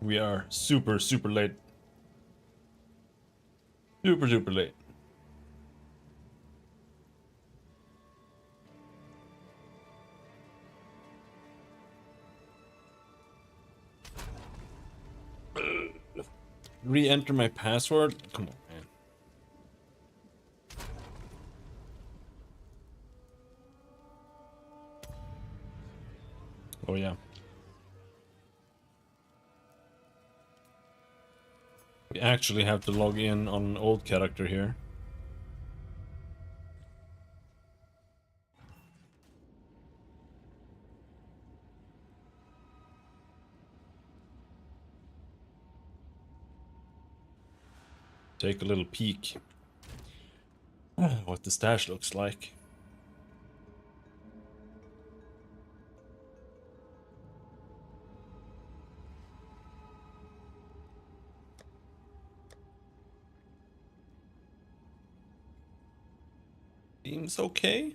We are super late. Super late. Re-enter my password? Come on, man. Oh yeah. We actually have to log in on an old character here. Take a little peek what the stash looks like. Seems okay.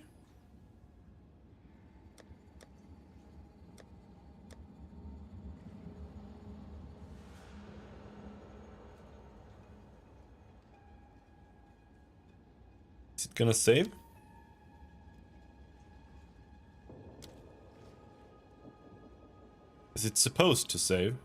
Is it gonna save? Is it supposed to save?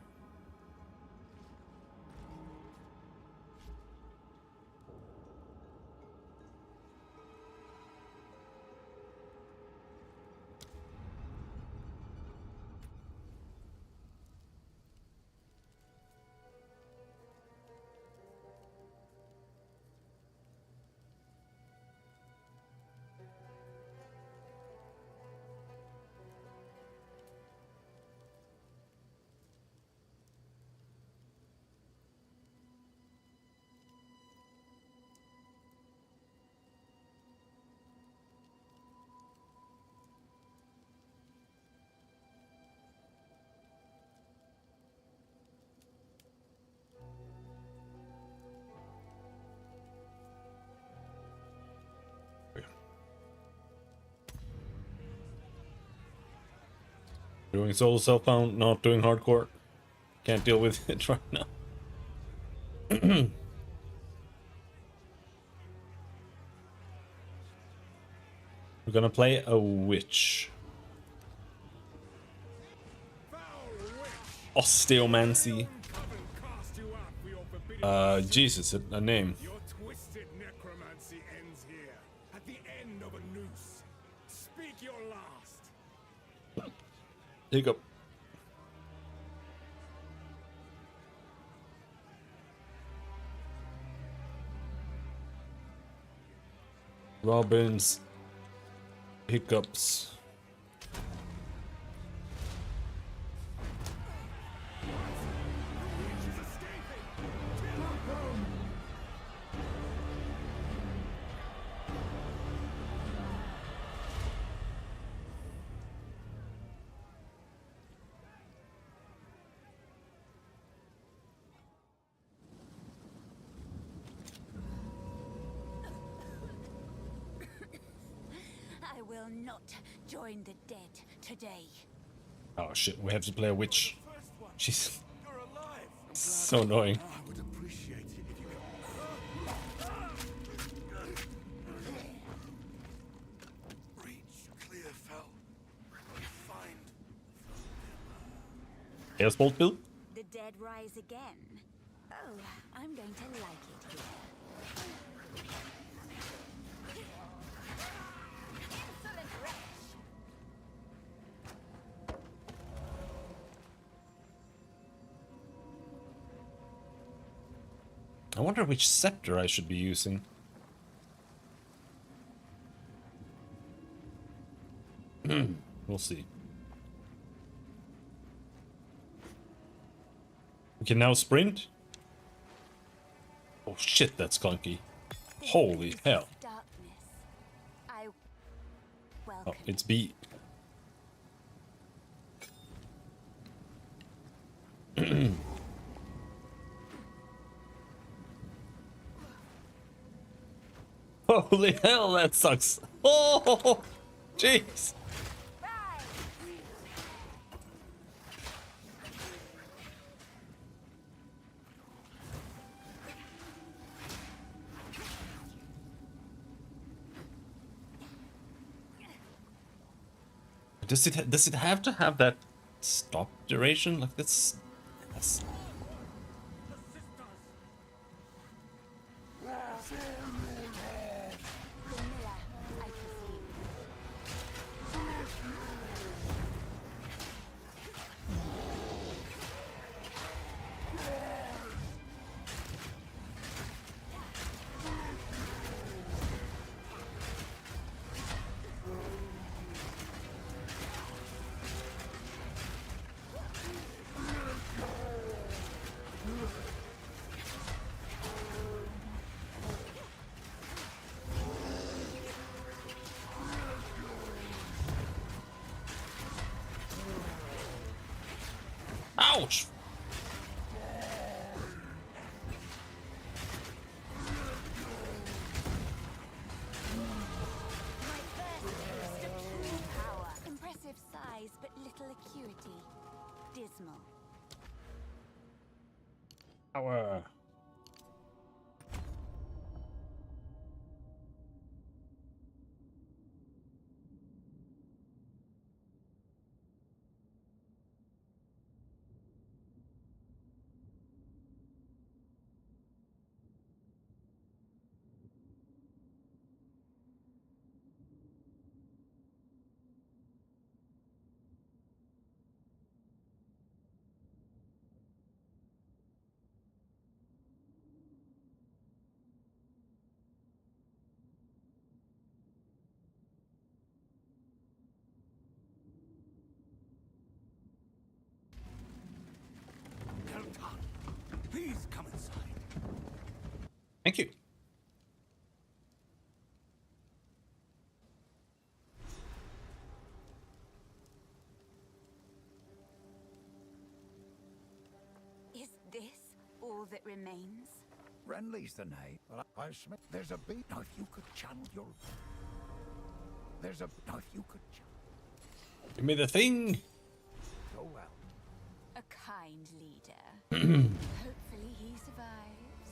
Doing solo self-bound, not doing hardcore. Can't deal with it right now. We're gonna play a witch. Osteomancy. Jesus, a name. Your twisted necromancy ends here, at the end of a noose. Speak your last. Hiccup. Robin's hiccups. I will not join the dead today. Oh shit, we have to play a witch. She's You're alive. so annoying. I would appreciate it if you could. Reach clear fell. Find. Airsport build? The dead rise again. Oh, I'm going to like it here. Insolent wretch! I wonder which scepter I should be using. We'll see. We can now sprint. Oh shit, that's clunky. Holy hell. Darkness. I Oh, welcome. it's B. Holy hell, that sucks. Oh, jeez. Does it have to have that stop duration? Like that's Vanilla, I presume. ouch. My first taste of true power. Impressive size, but little acuity. Dismal. Power. Keltan, please come inside. Thank you. Is this all that remains? Renly's the name. But I smell. There's a beat. Now, if you could channel your. There's a. Now, if you could channel. Give me the thing. Go well. A kind leader. Hopefully he survives.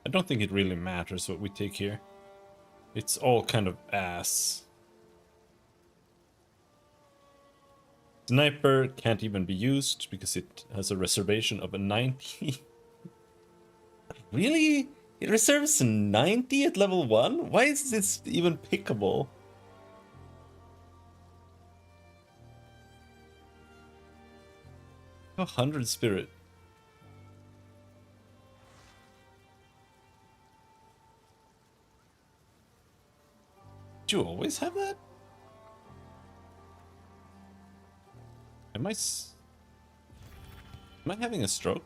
I don't think it really matters what we take here. It's all kind of ass. Sniper can't even be used because it has a reservation of a 90. Really? It reserves a 90 at level 1? Why is this even pickable? A 100 spirit. Do you always have that? Am I having a stroke?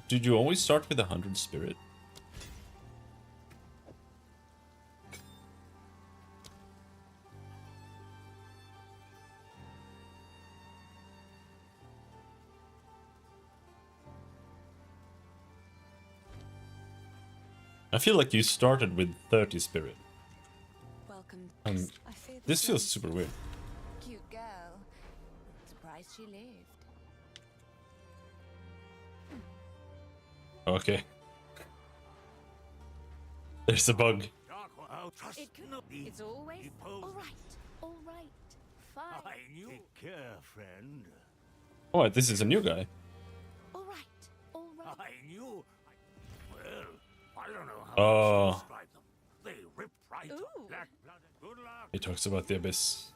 Did you always start with 100 spirit? I feel like you started with 30 spirit. Welcome. I fear This feels super weird. cute girl. Surprised she lived. Okay. There's a bug. It could. It's always all right. All right. Fine. Take care, friend. Oh, this is a new guy. All right. All right. I knew. Well, I don't know how Oh. to describe them. They ripped right Ooh. up. Black-blooded. Good luck. He talks about the abyss.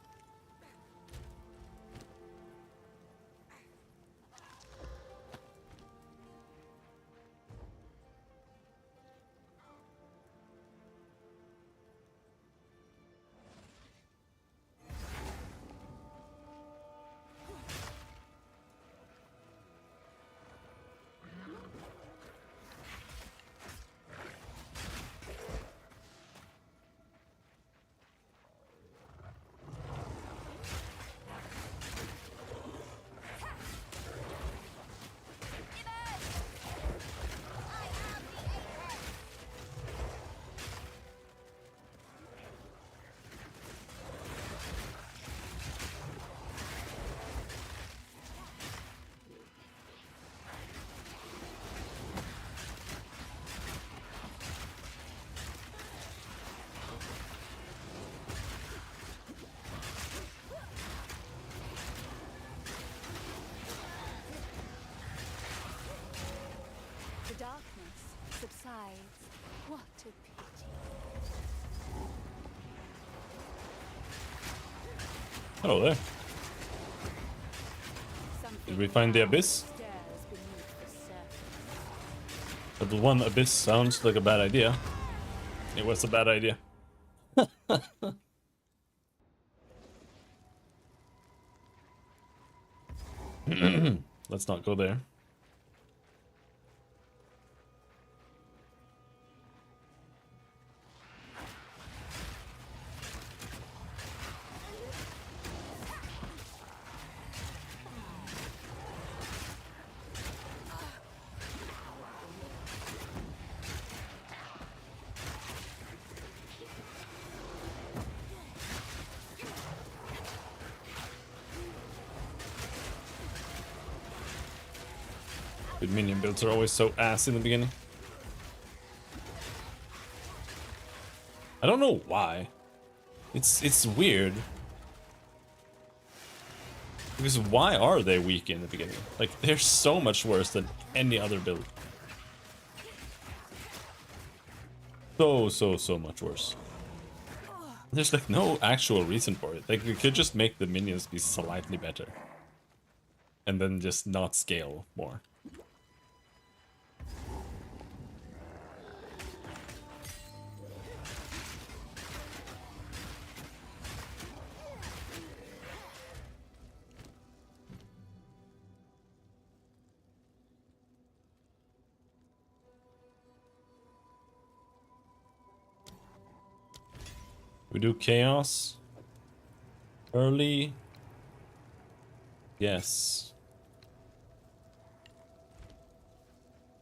hides. What a pity. Hello there. Did we find the abyss? Stirs beneath the surface. Level 1 abyss sounds like a bad idea. It was a bad idea. Let's not go there. Good minion builds are always so ass in the beginning. I don't know why. It's weird. Because why are they weak in the beginning? Like, they're so much worse than any other build. So much worse. There's like no actual reason for it. Like, we could just make the minions be slightly better. And then just not scale more. We do chaos early. Yes.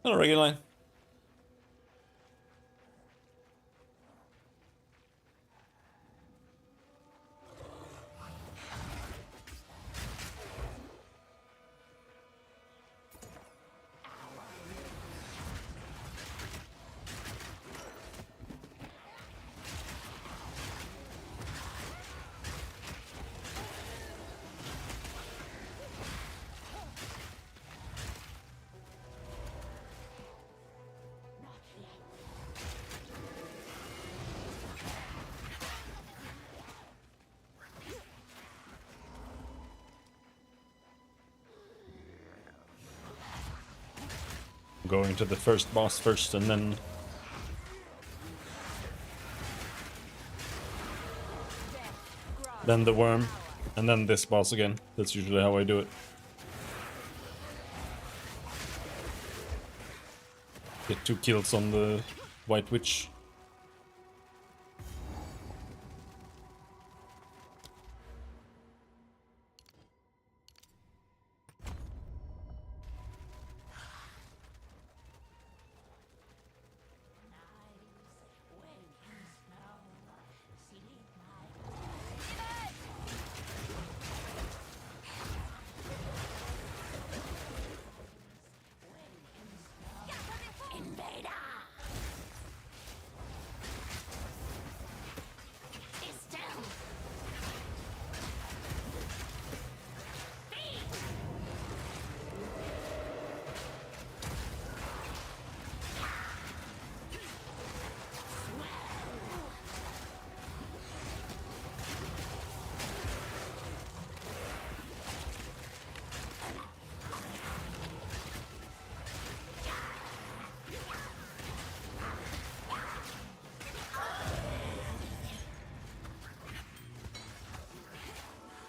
Hello, regular line. Going to the first boss first and then the worm and then this boss again. That's usually how I do it. Get 2 kills on the White Witch.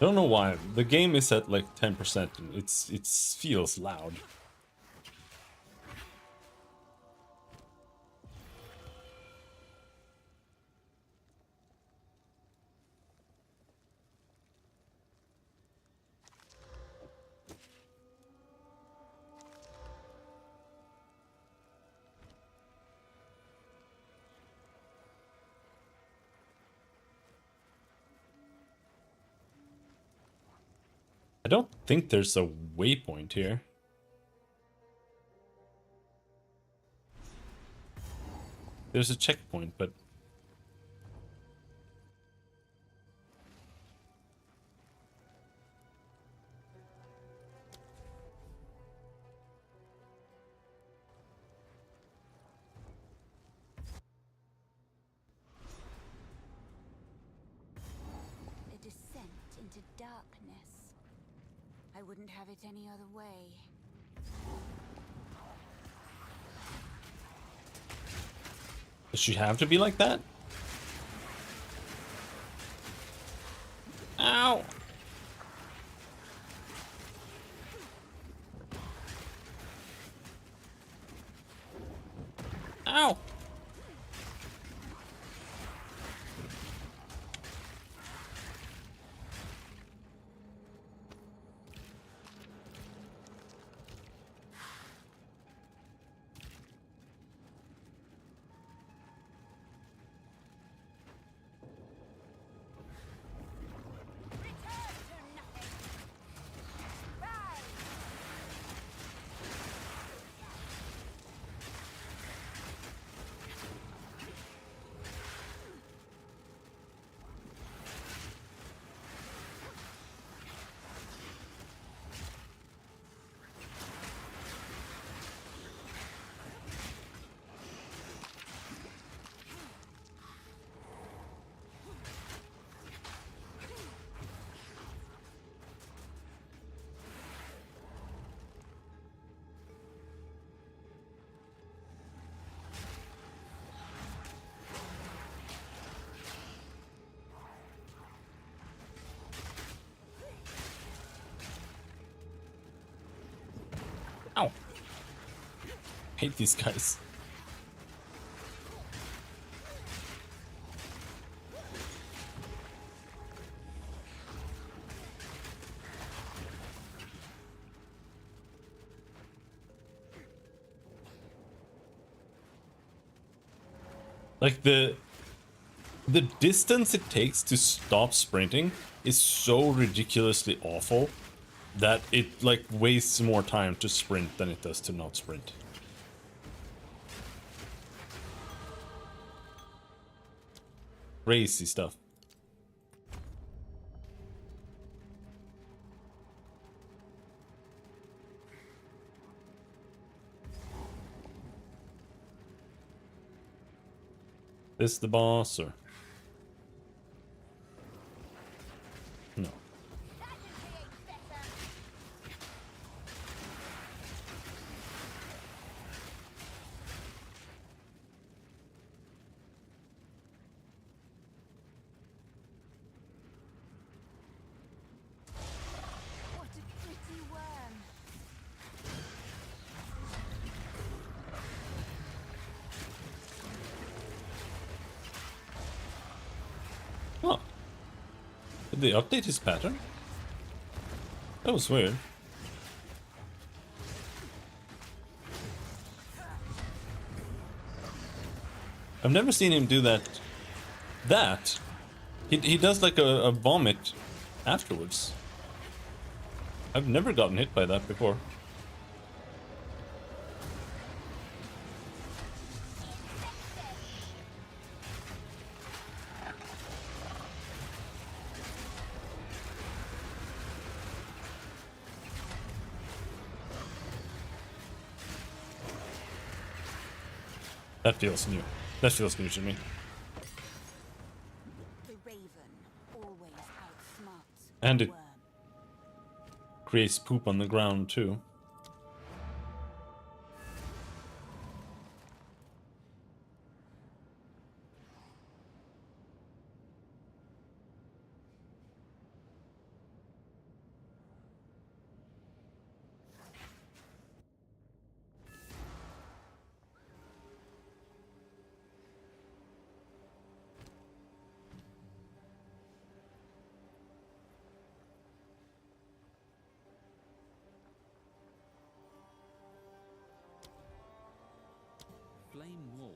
I don't know why. The game is at like 10% and it feels loud. I don't think there's a waypoint here. There's a checkpoint, but... into darkness. I wouldn't have it any other way. Does she have to be like that? Ow! Ow! Ow! Hate these guys. Like the distance it takes to stop sprinting is so ridiculously awful that it like wastes more time to sprint than it does to not sprint. Crazy stuff. This the boss or no? What a pretty worm. Oh. Did they update his pattern? That was weird. I've never seen him do that. He does like a vomit afterwards. I've never gotten hit by that before. That feels new. That feels new to me. The raven always outsmarts And the it worm. creates poop on the ground too. Flame wall.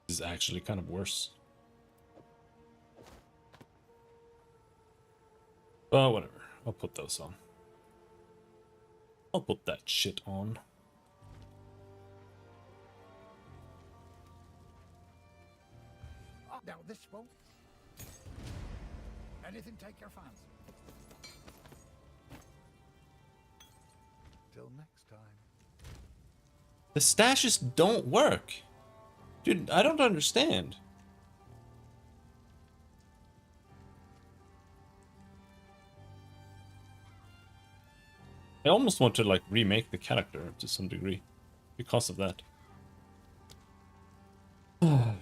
This is actually kind of worse. But whatever. I'll put those on. I'll put that shit on. Now this won't. Anything take your fancy. Till next time. The stashes don't work. Dude, I don't understand. I almost want to like remake the character to some degree because of that. How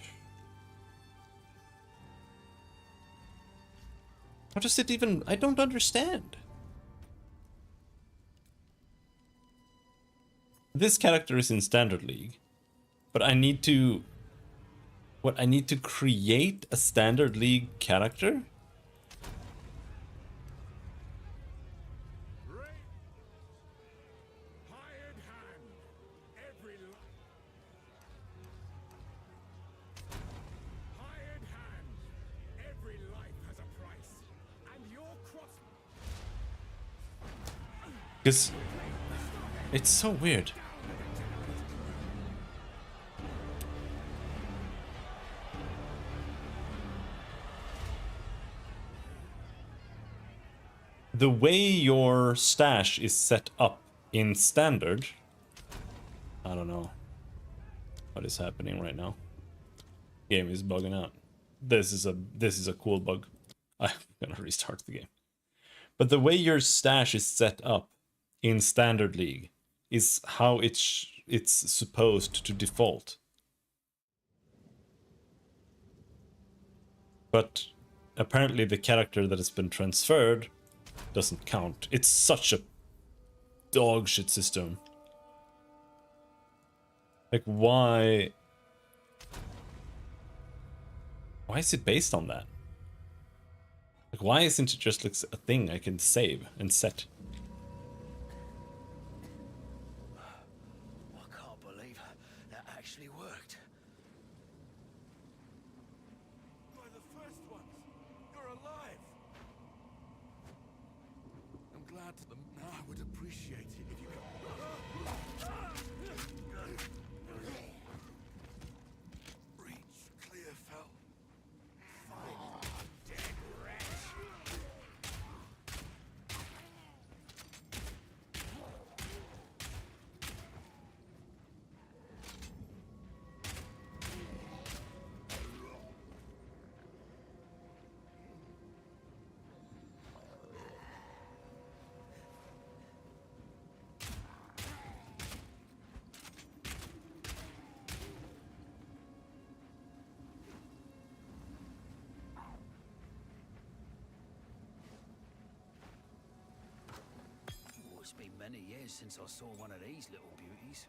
does it even... I don't understand. This character is in Standard League, but I need to... What, I need to create a Standard League character? Hired hand. Every life. Hired hand. Every life has a price. And your cross. Because it's so weird. The way your stash is set up in Standard, I don't know what is happening right now. Game is bugging out. This is a cool bug. I'm gonna restart the game. But the way your stash is set up in Standard League is how it's supposed to default. But apparently the character that has been transferred doesn't count. It's such a dog shit system. Like, why is it based on that? Like, why isn't it just like a thing I can save and set? I can't believe that actually worked. By the first ones, you're alive. I'm glad to them. Now I would appreciate it if you could. Breach clear fell. Fight, dead wretch. It's been many years since I saw one of these little beauties.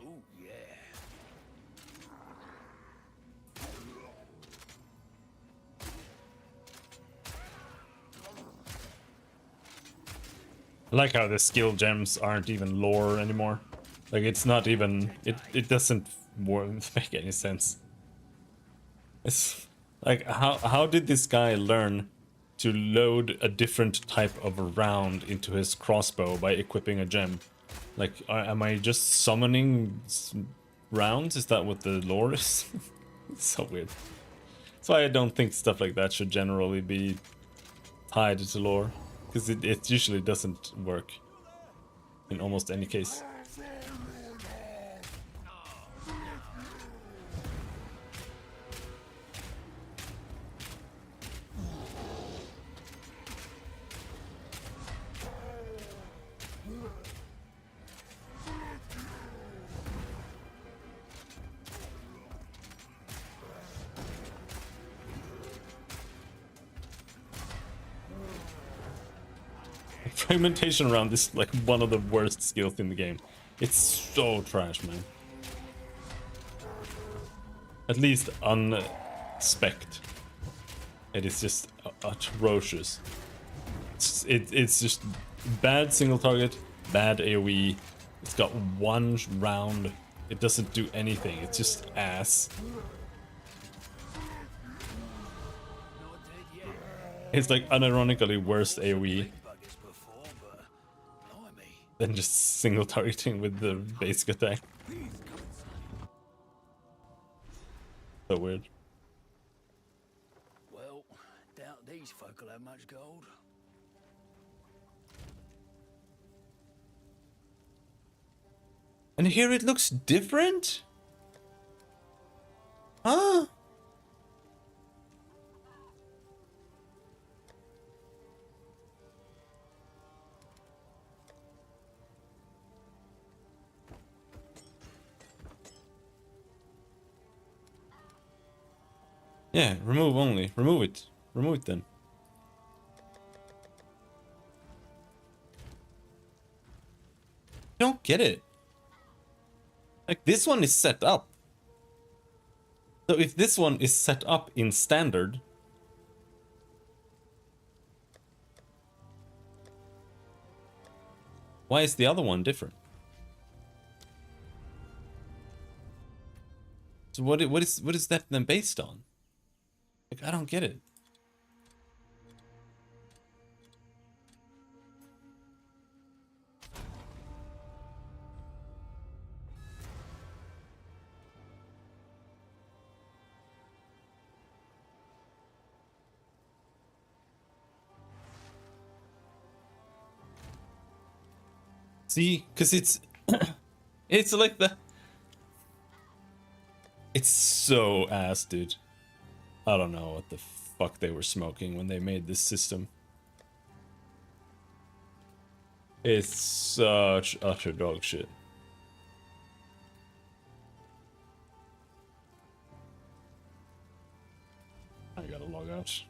Ooh, yeah. I like how the skill gems aren't even lore anymore. Like, it's not even... It doesn't make any sense. It's like, how did this guy learn to load a different type of round into his crossbow by equipping a gem? Like, am I just summoning rounds? Is that what the lore is? It's so weird. That's why I don't think stuff like that should generally be tied to lore. Because it usually doesn't work in almost any case. Fragmentation around is like one of the worst skills in the game. It's so trash, man. At least unspec'd. It is just atrocious. It's just bad single target, bad AoE. It's got one round. It doesn't do anything. It's just ass. Not dead yet. It's like unironically worse AoE Buggers before, but blimey. than just single targeting with the basic attack. So weird. Well, doubt these folk will have much gold. And here it looks different? Huh? Yeah, remove only. Remove it. Remove it then. I don't get it. Like, this one is set up. So if this one is set up in standard, why is the other one different? So what is that then based on? Like, I don't get it. See, because it's like it's so ass, dude. I don't know what the fuck they were smoking when they made this system. It's such utter dog shit. I gotta log out.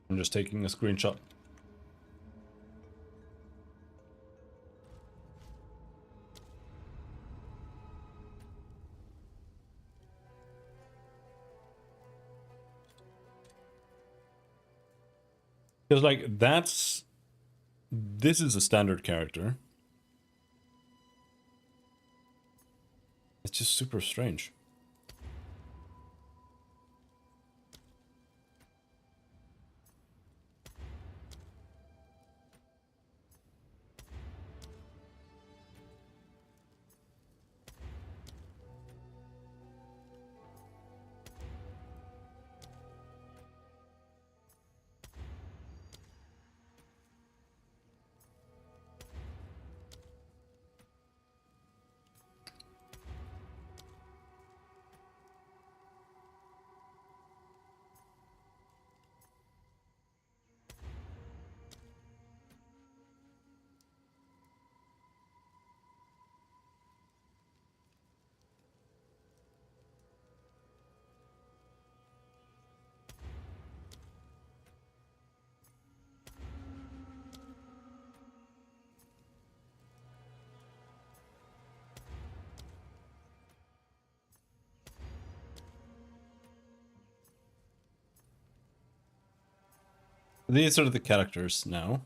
I'm just taking a screenshot. Because like this is a standard character. It's just super strange. These are the characters now.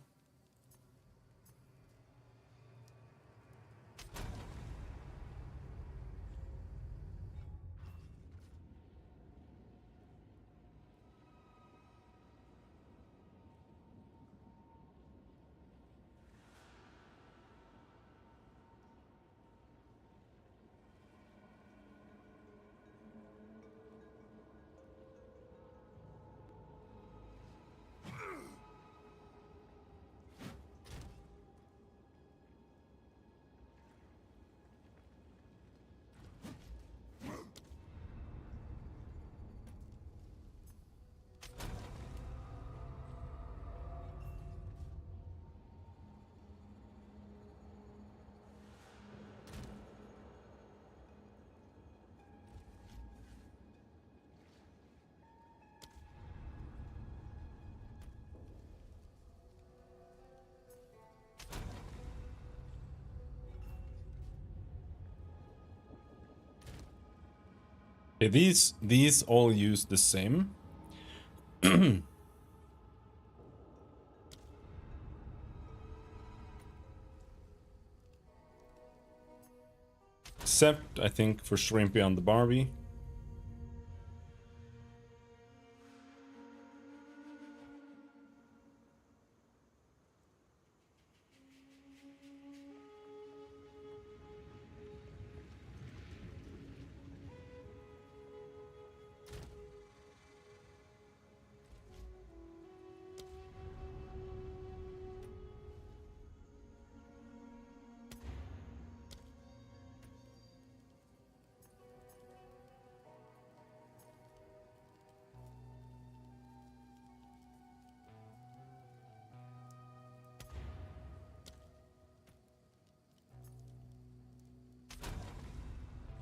Okay, these all use the same. Except, I think, for Shrimpy on the Barbie.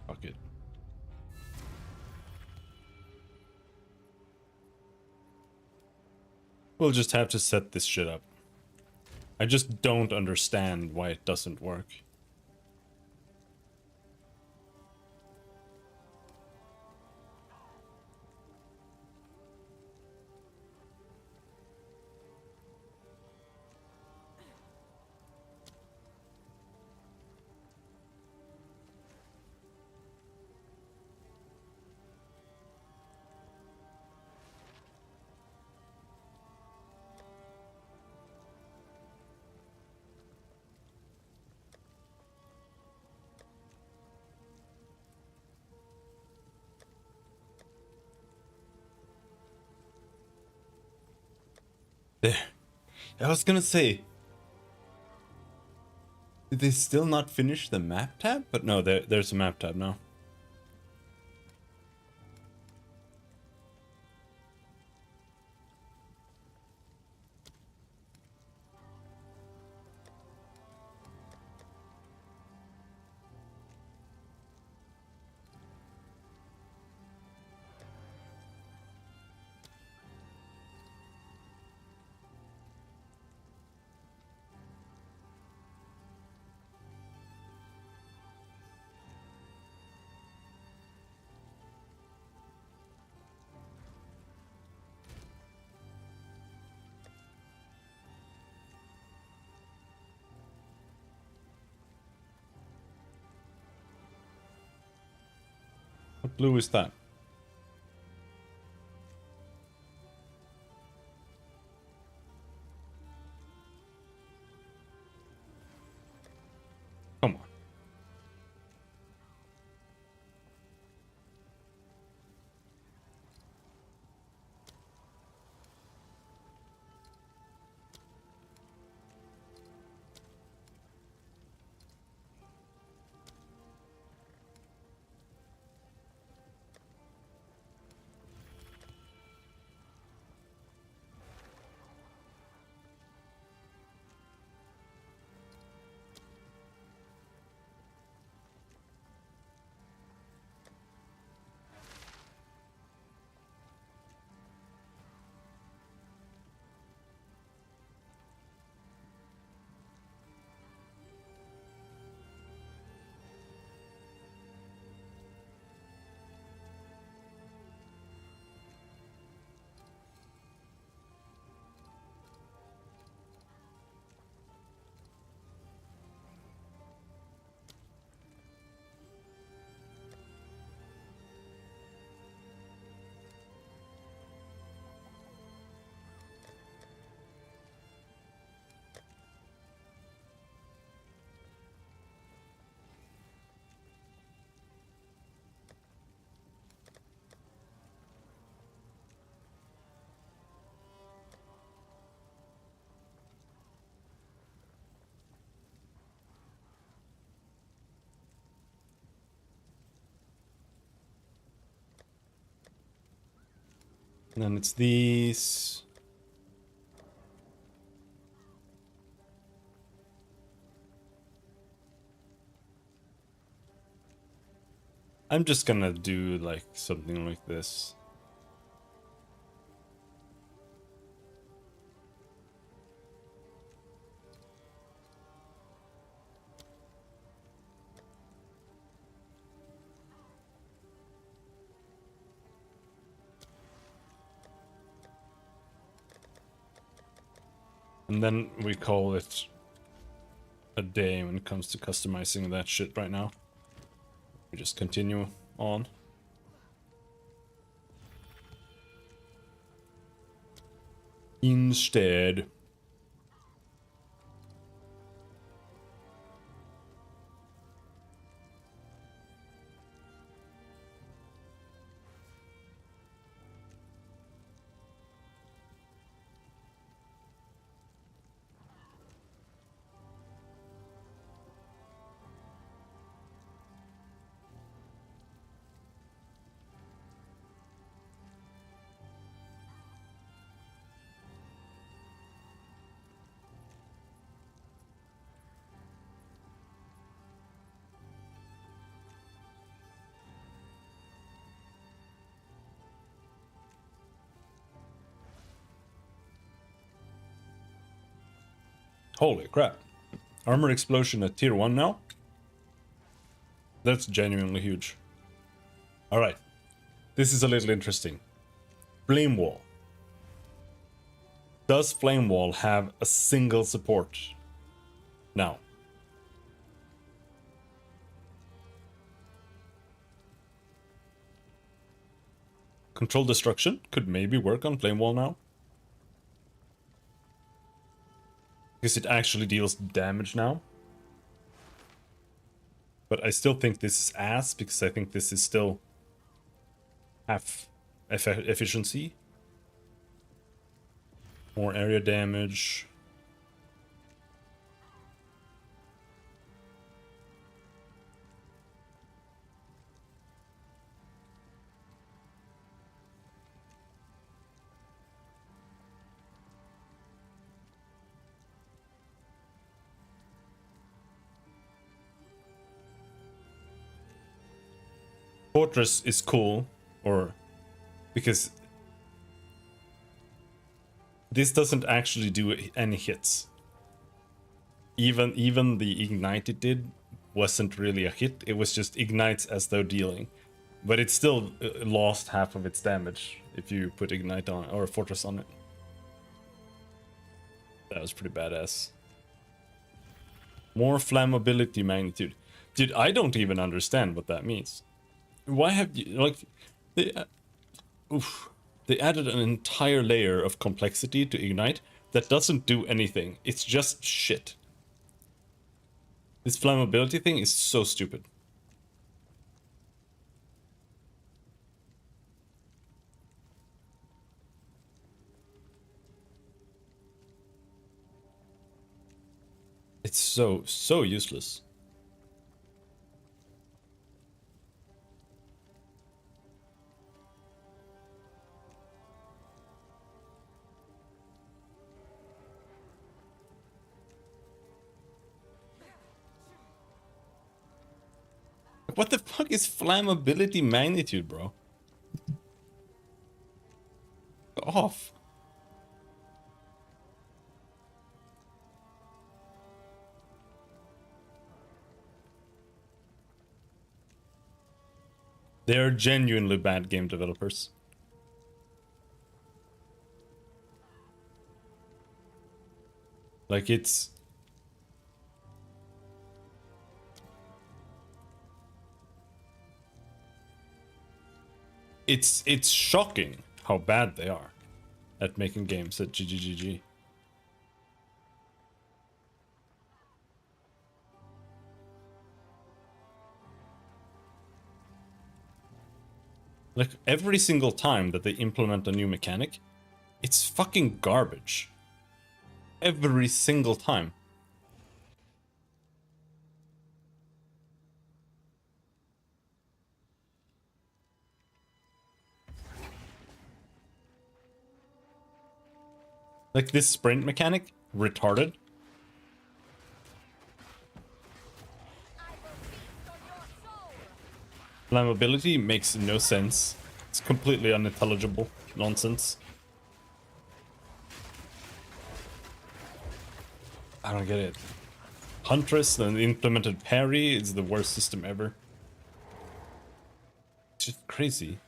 Fuck it. We'll just have to set this shit up. I just don't understand why it doesn't work. There. I was gonna say, did they still not finish the map tab? But no, there's a map tab now. What blue is that? Come on. And then it's these. I'm just gonna do like something like this. And then we call it a day when it comes to customizing that shit right now. We just continue on. Instead. Holy crap. Armor explosion at tier 1 now? That's genuinely huge. Alright. This is a little interesting. Flame Wall. Does Flame Wall have a single support? Now. Control Destruction could maybe work on Flame Wall now. Because it actually deals damage now. But I still think this is ass, because I think this is still half efficiency. More area damage. Fortress is cool, or because this doesn't actually do any hits. Even the ignite it did wasn't really a hit. It was just ignites as though dealing, but it still lost half of its damage if you put ignite on or fortress on it. That was pretty badass. More flammability magnitude, dude. I don't even understand what that means. Why have you like they added an entire layer of complexity to ignite that doesn't do anything. It's just shit. This flammability thing is so stupid. It's so useless. What the fuck is flammability magnitude, bro? Off. They are genuinely bad game developers. Like it's shocking how bad they are at making games at GGGG. Like every single time that they implement a new mechanic, it's fucking garbage. Every single time. Like this sprint mechanic, retarded. Flammability makes no sense. It's completely unintelligible nonsense. I don't get it. Huntress and implemented parry is the worst system ever. It's just crazy.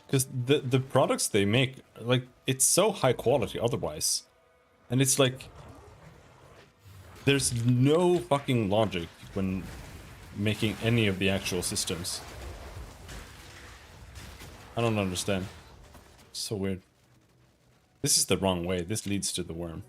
Because the products they make, like, it's so high quality otherwise. And it's like, there's no fucking logic when making any of the actual systems. I don't understand. It's so weird. This is the wrong way. This leads to the worm.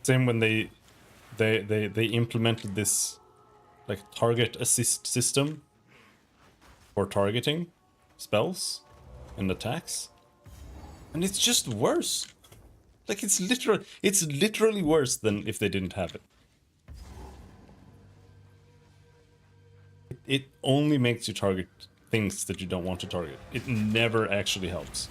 Same when they implemented this like target assist system for targeting spells and attacks, and it's just worse. Like it's literally worse than if they didn't have it. It only makes you target things that you don't want to target. It never actually helps.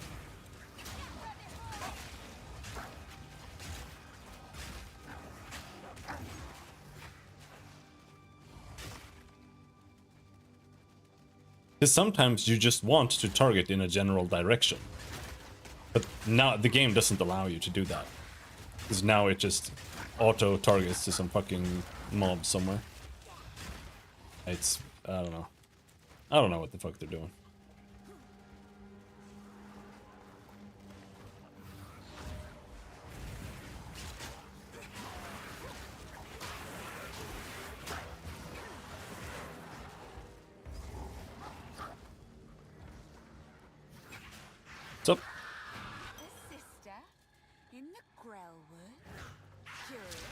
Because sometimes you just want to target in a general direction. But now the game doesn't allow you to do that. Because now it just auto targets to some fucking mob somewhere. It's, I don't know. I don't know what the fuck they're doing. What's up? A sister in the Grellwood. Curious.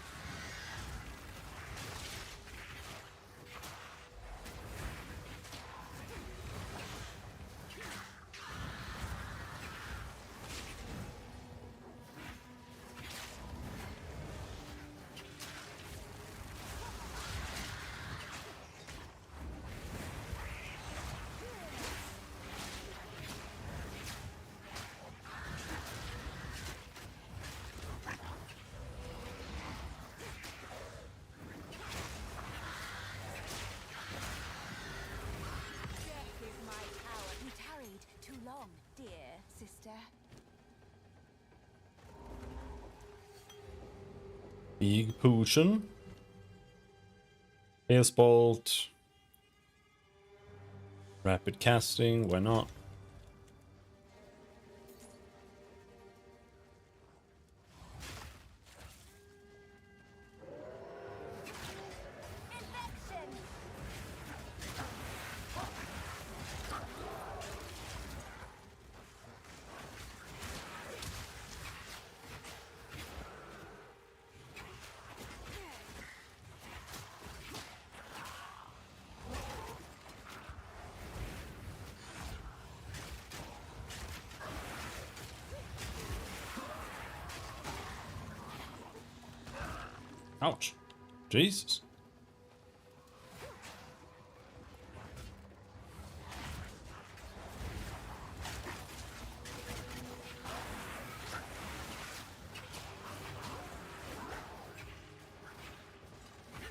Dear sister. Big potion. Chaos Bolt. Rapid casting, why not? Ouch. Jesus.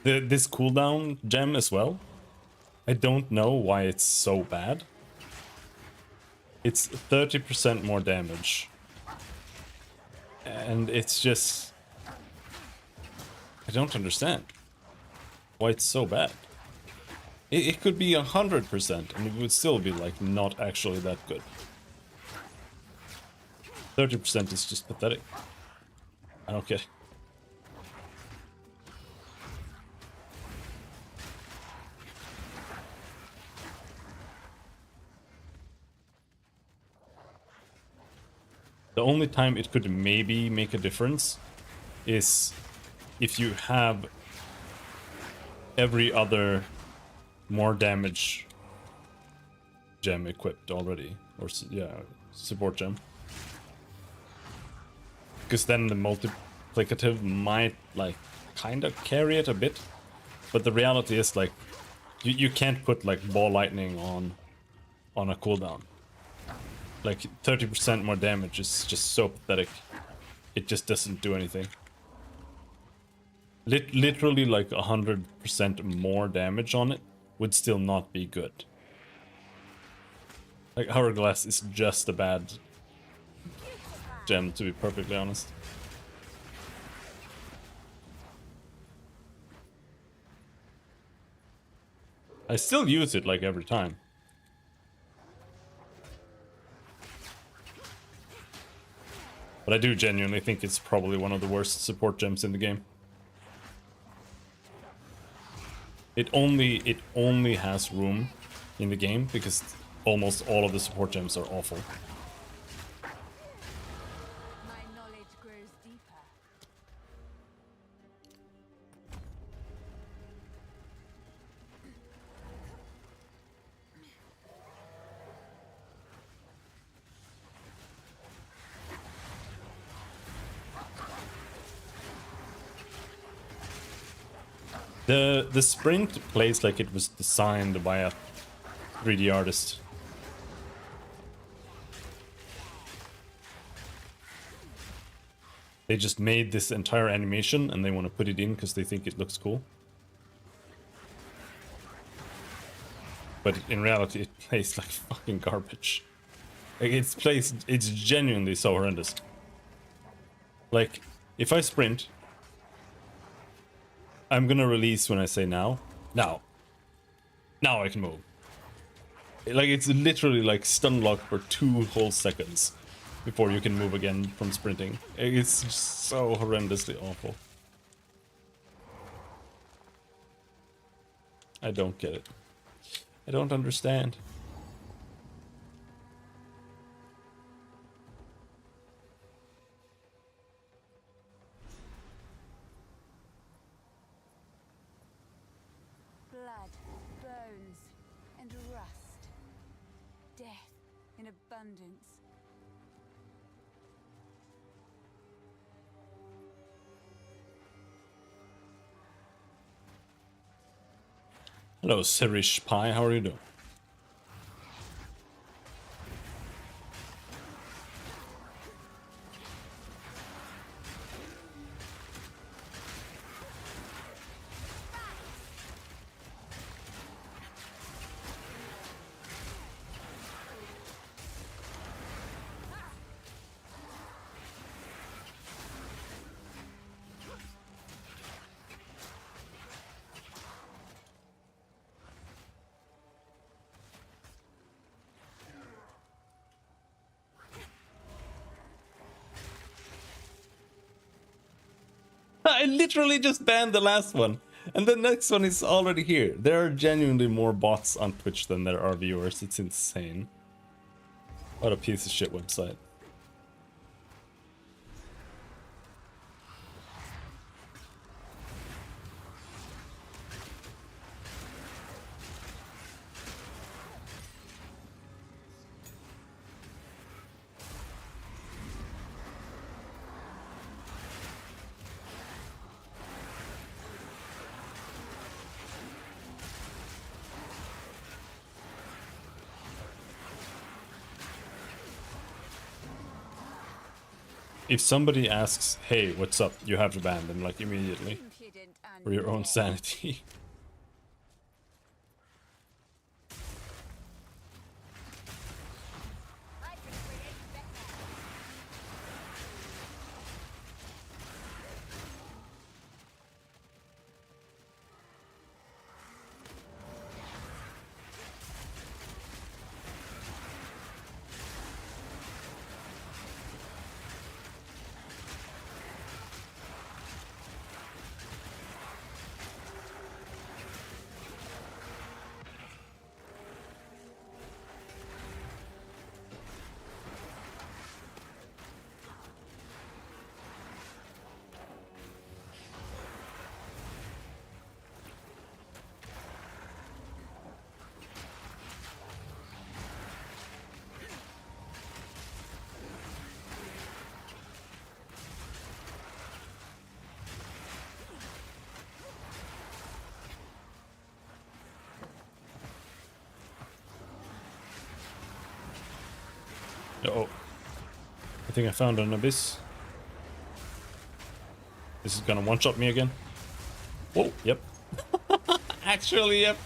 This cooldown gem as well. I don't know why it's so bad. It's 30% more damage. And it's just... I don't understand why it's so bad. It could be 100%, and it would still be like not actually that good. 30% is just pathetic. I don't get it. The only time it could maybe make a difference is if you have every other more damage gem equipped already, or yeah, support gem. Because then the multiplicative might like kind of carry it a bit, but the reality is like you can't put like ball lightning on a cooldown. Like 30% more damage is just so pathetic. It just doesn't do anything. Literally like 100% more damage on it would still not be good. Like Hourglass is just a bad gem, to be perfectly honest. I still use it like every time. But I do genuinely think it's probably one of the worst support gems in the game. It only has room in the game because almost all of the support gems are awful. My knowledge grows deeper. The sprint plays like it was designed by a 3D artist. They just made this entire animation and they want to put it in because they think it looks cool. But in reality, it plays like fucking garbage. Like it's genuinely so horrendous. Like, if I sprint, I'm gonna release when I say now. Now I can move. Like, it's literally like stun lock for 2 whole seconds before you can move again from sprinting. It's just so horrendously awful. I don't get it. I don't understand. Blood, bones, and rust. Death in abundance. Hello, Sirish Pie, how are you doing? I literally just banned the last one, and the next one is already here. There are genuinely more bots on Twitch than there are viewers. It's insane. What a piece of shit website. If somebody asks, hey, what's up, you have to ban them, like, immediately. Impudent and For your own dead. sanity. I can create better. Uh-oh. I think I found an abyss. This is gonna one-shot me again. Whoa, yep. Actually, yep.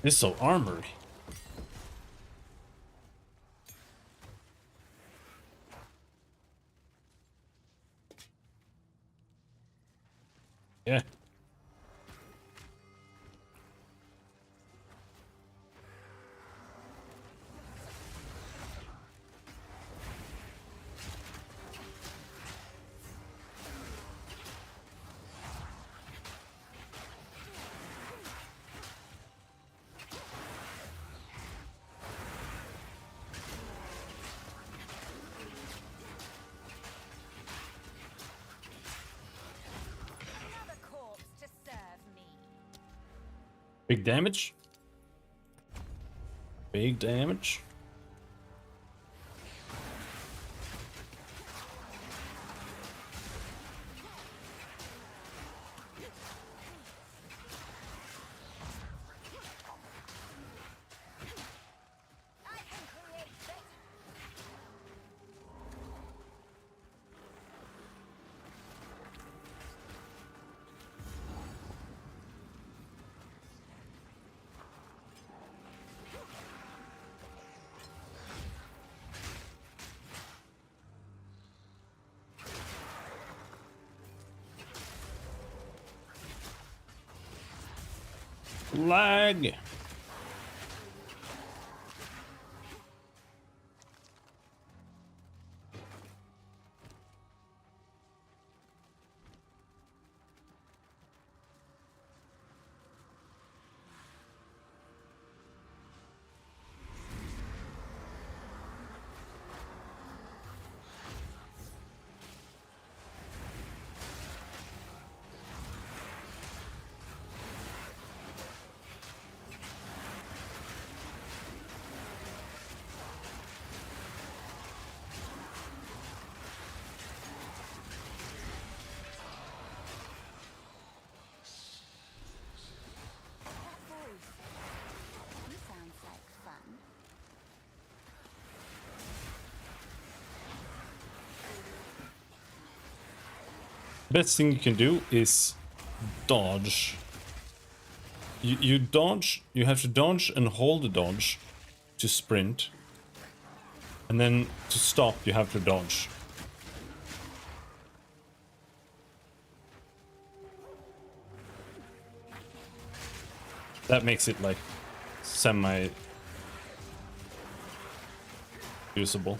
Missile armory. Yeah. Another corpse to serve me. Big damage. Big damage. I can create better. Lag. That voice. He sounds like fun. Best thing you can do is dodge. You dodge, you have to dodge and hold the dodge to sprint. And then to stop, you have to dodge. That makes it like semi usable.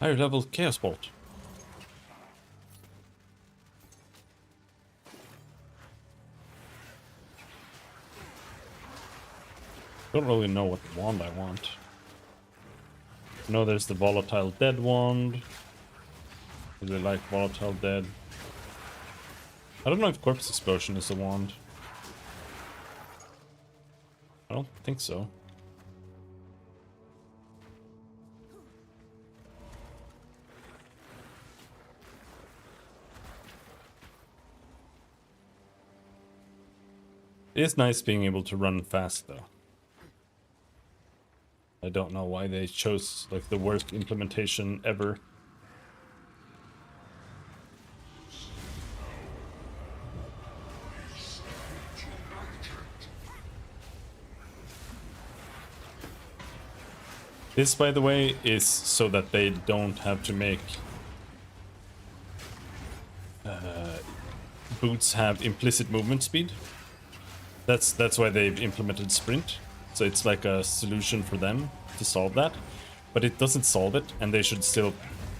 Higher level Chaos Bolt. Don't really know what wand I want. I know there's the volatile dead wand. Really like volatile dead. I don't know if corpse explosion is a wand. I don't think so. It is nice being able to run fast though. I don't know why they chose like the worst implementation ever. This, by the way, is so that they don't have to make boots have implicit movement speed. That's why they've implemented sprint. So it's like a solution for them to solve that. But it doesn't solve it, and they should still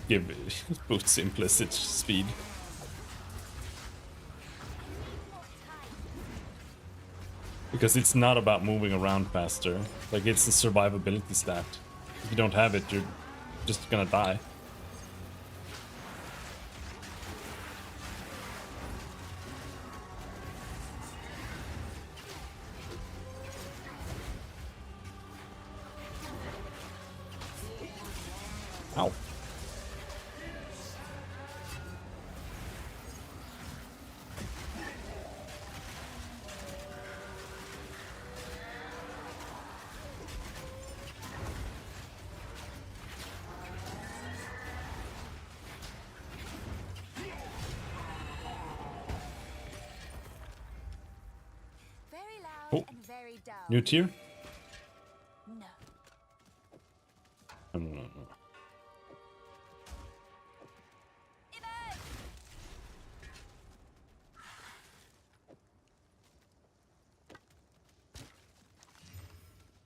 give boots implicit speed. Because it's not about moving around faster. Like, it's a survivability stat. If you don't have it, you're just gonna die. Ow. Very loud Oh. and very dull. New tier? No. No.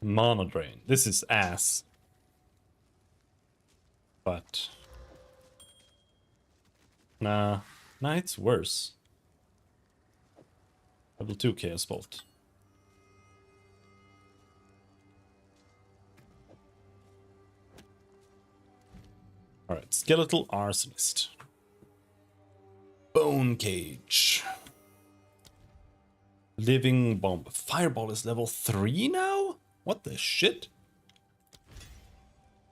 Mana drain. This is ass. But nah, it's worse. Level 2 Chaos Bolt. Alright, Skeletal Arsonist. Bone Cage. Living Bomb. Fireball is level 3 now? What the shit?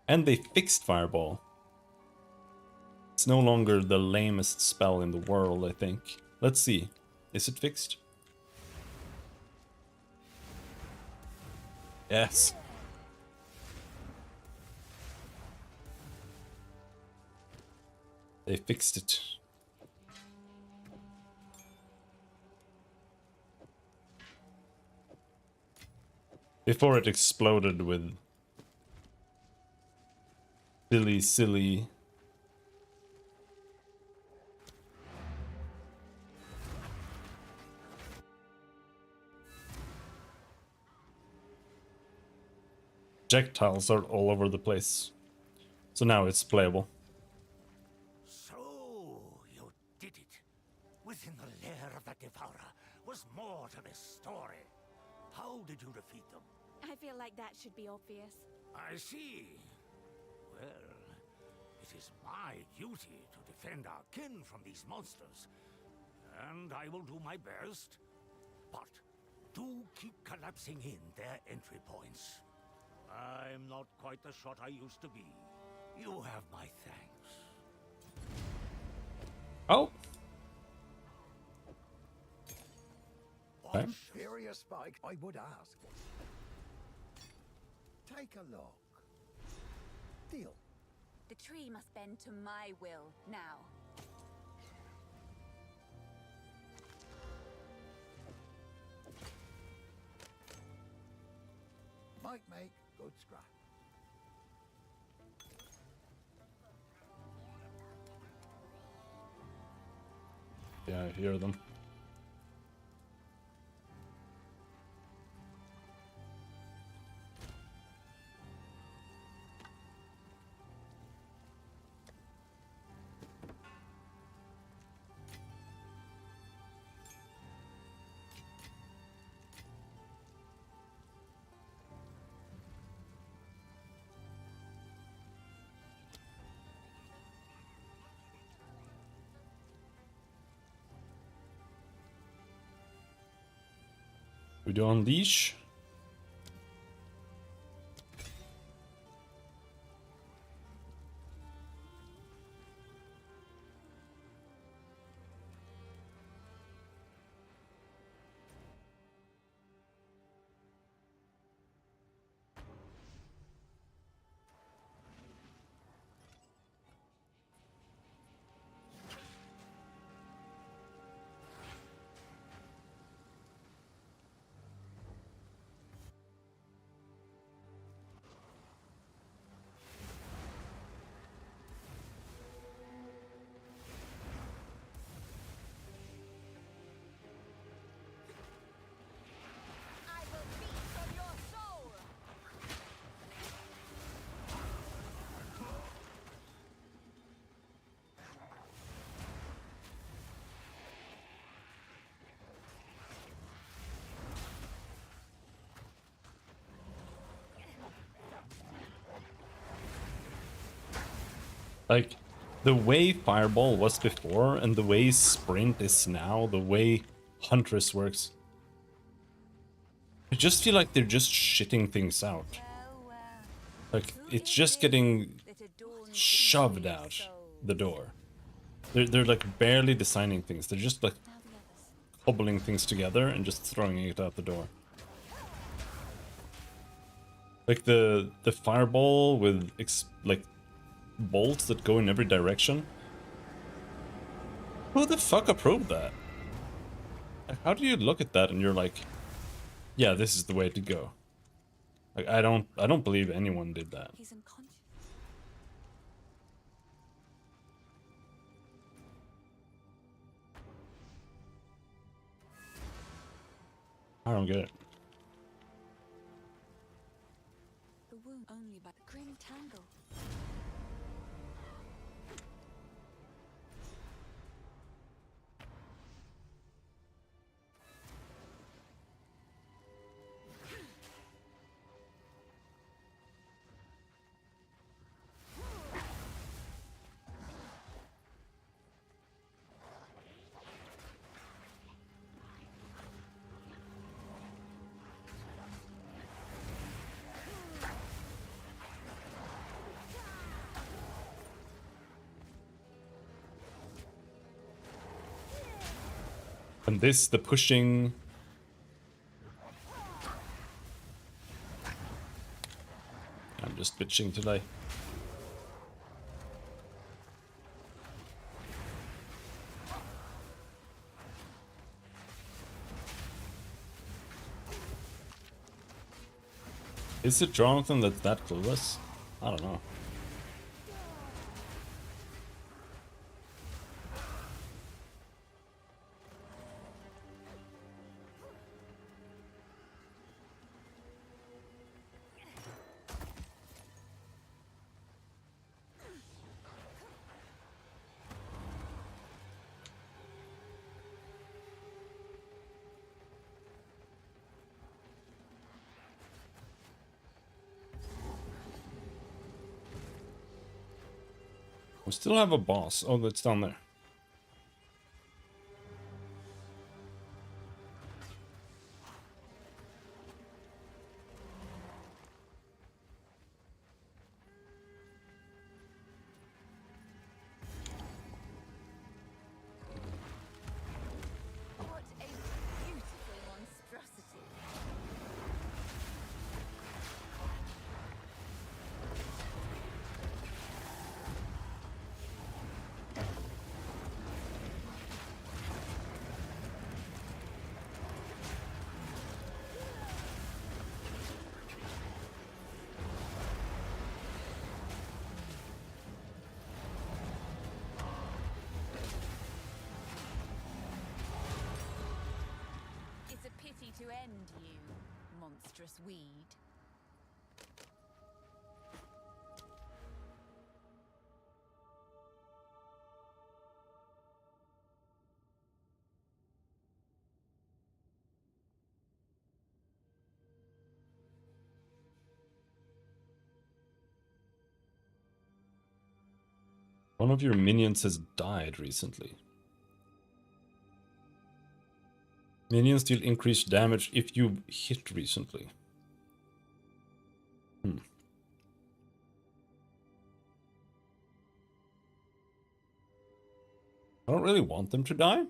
And they fixed Fireball. It's no longer the lamest spell in the world, I think. Let's see. Is it fixed? Yes. They fixed it. Before it exploded with silly projectiles are all over the place. So now it's playable. So you did it. Within the lair of that devourer was more to this story. How did you defeat them? I feel like that should be obvious. I see. Well, it is my duty to defend our kin from these monsters. And I will do my best. But do keep collapsing in their entry points. I'm not quite the shot I used to be. You have my thanks. Oh. What Okay. serious spike, I would ask. Take a look. Deal. The tree must bend to my will now. Might make good scrap. Yeah, I hear them. We do unleash. I will feast on your soul. Like, the way Fireball was before and the way Sprint is now, the way Huntress works, I just feel like they're just shitting things out. Well, well. Like, Who it's is just this getting that adorns the shoved beauty of out souls? the door. They're like barely designing things. They're just like Now the others. cobbling things together and just throwing it out the door. Like the fireball with like bolts that go in every direction. Who the fuck approved that? Like, how do you look at that and you're like, yeah, this is the way to go? Like, I don't believe anyone did that. He's unconscious. I don't get it. The wound only by the grim tangle. And this, the pushing. I'm just bitching today. Is it Jonathan that's that clueless? I don't know. We still have a boss. Oh, that's down there. What a beautiful monstrosity. It's a pity to end you, monstrous weed. One of your minions has died recently. Minions deal increased damage if you hit recently. I don't really want them to die.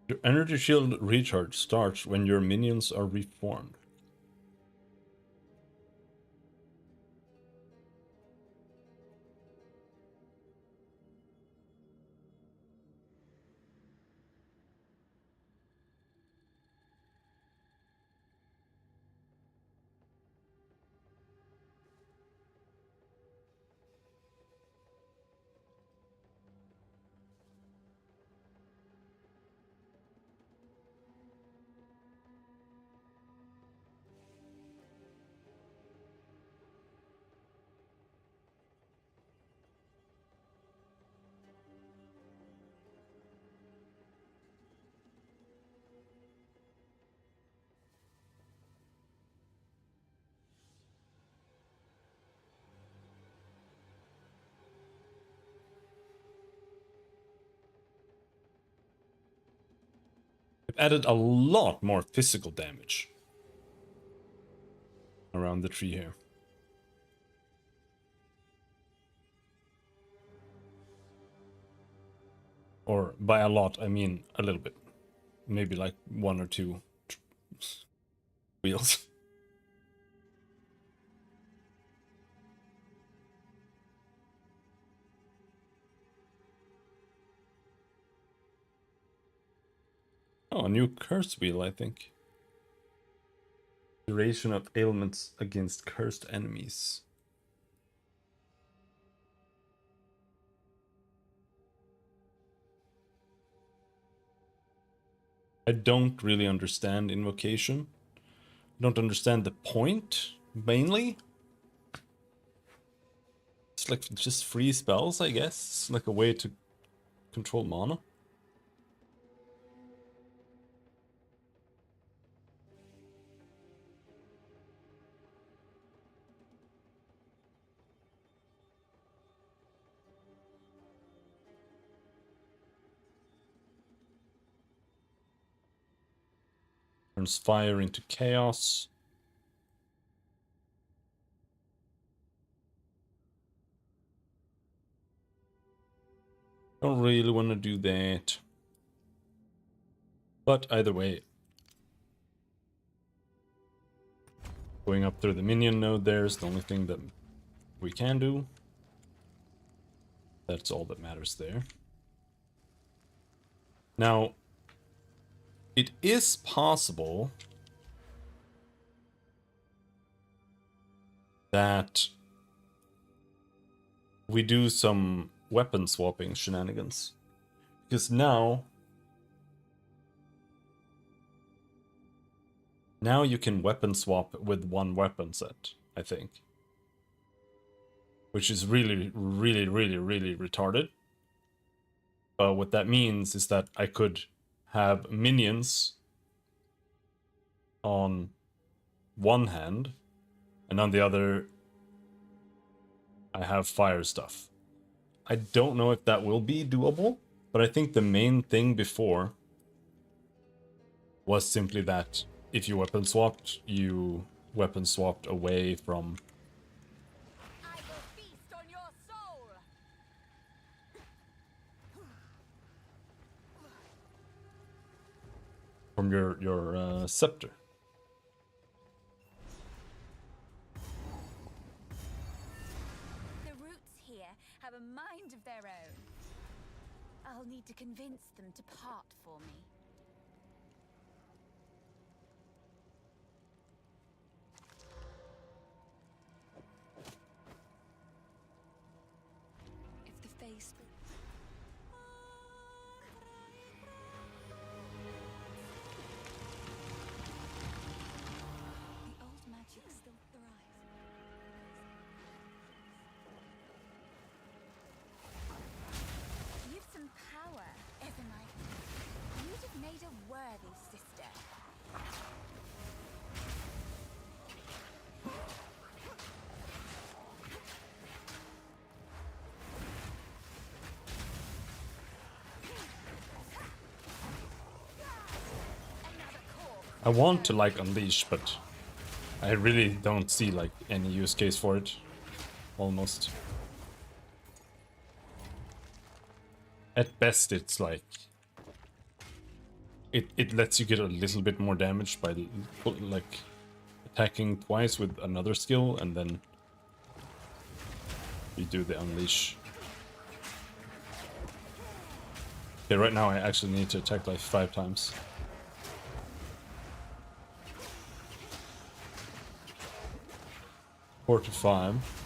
Your energy shield recharge starts when your minions are reformed. I've added a lot more physical damage around the tree here. Or by a lot, I mean a little bit. Maybe like 1 or 2 wheels. Oh, a new curse wheel, I think. Duration of ailments against cursed enemies. I don't really understand invocation. I don't understand the point, mainly. It's like just free spells, I guess. It's like a way to control mana. Turns fire into chaos. Don't really want to do that. But either way, going up through the minion node there is the only thing that we can do. That's all that matters there. Now, it is possible that we do some weapon swapping shenanigans. Because now you can weapon swap with one weapon set, I think. Which is really, really, really, really retarded. What that means is that I could have minions on one hand, and on the other, I have fire stuff. I don't know if that will be doable, but I think the main thing before was simply that if you weapon swapped, you weapon swapped away from I will feast on your soul. your scepter. The roots here have a mind of their own. I'll need to convince them to part for me. If the face... The old magic still thrives. You've some power, Ebonite. You'd have made a worthy sister. I want to like Unleash, but I really don't see like any use case for it. Almost. At best, it's like it lets you get a little bit more damage by like attacking twice with another skill, and then you do the Unleash. Okay, right now I actually need to attack like 5 times. Four to 5.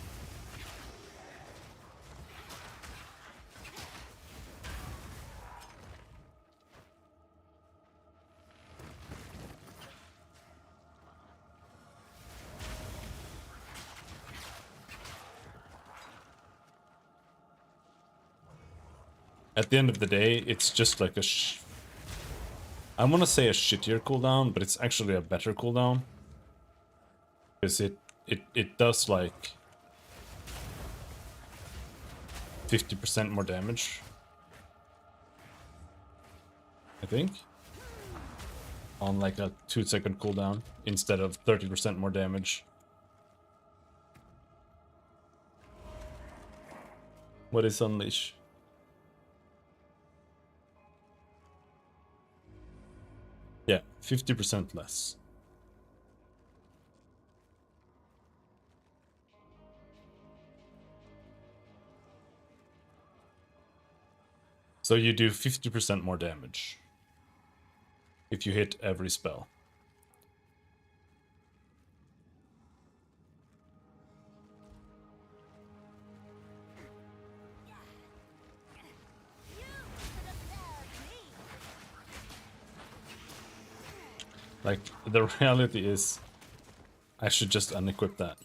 At the end of the day, it's just like I want to say a shittier cooldown, but it's actually a better cooldown. Because it does like 50% more damage, I think, on like a 2-second cooldown instead of 30% more damage. What is Unleash? Yeah, 50% less. So you do 50% more damage if you hit every spell. Like, the reality is, I should just unequip that.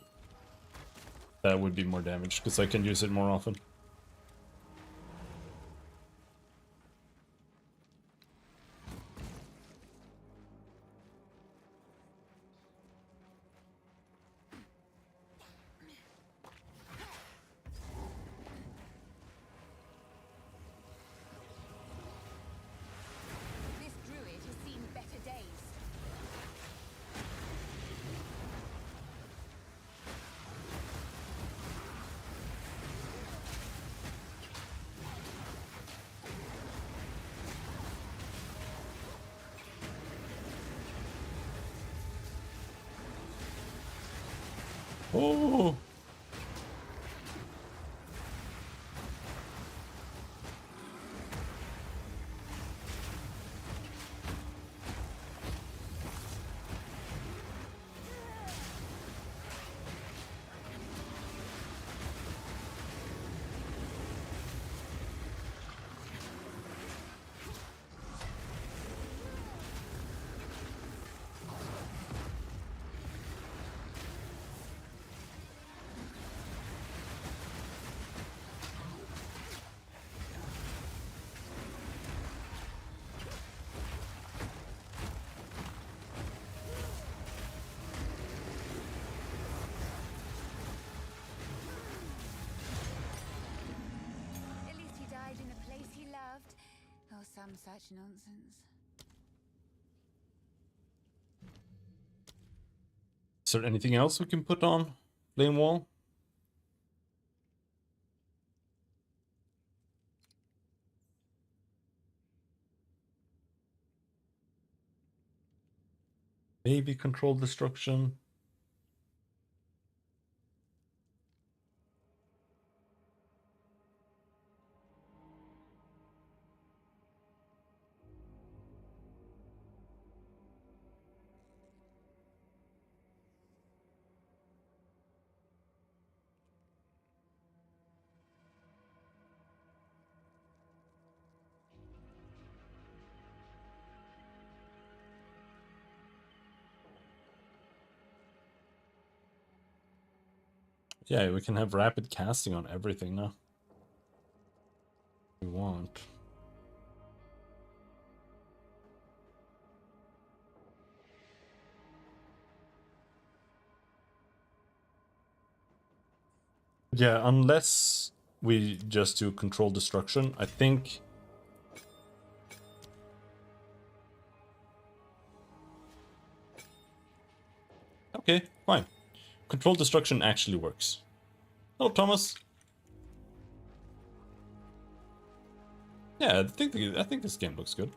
That would be more damage, because I can use it more often. This druid has seen better days. Oh! At least he died in a place he loved, or some such nonsense. Is there anything else we can put on Flame Wall? Maybe Control Destruction. Yeah, we can have rapid casting on everything now. We want. Yeah, unless we just do Control Destruction, I think. Okay, fine. Controlled destruction actually works. Oh, Thomas. Yeah, I think this game looks good.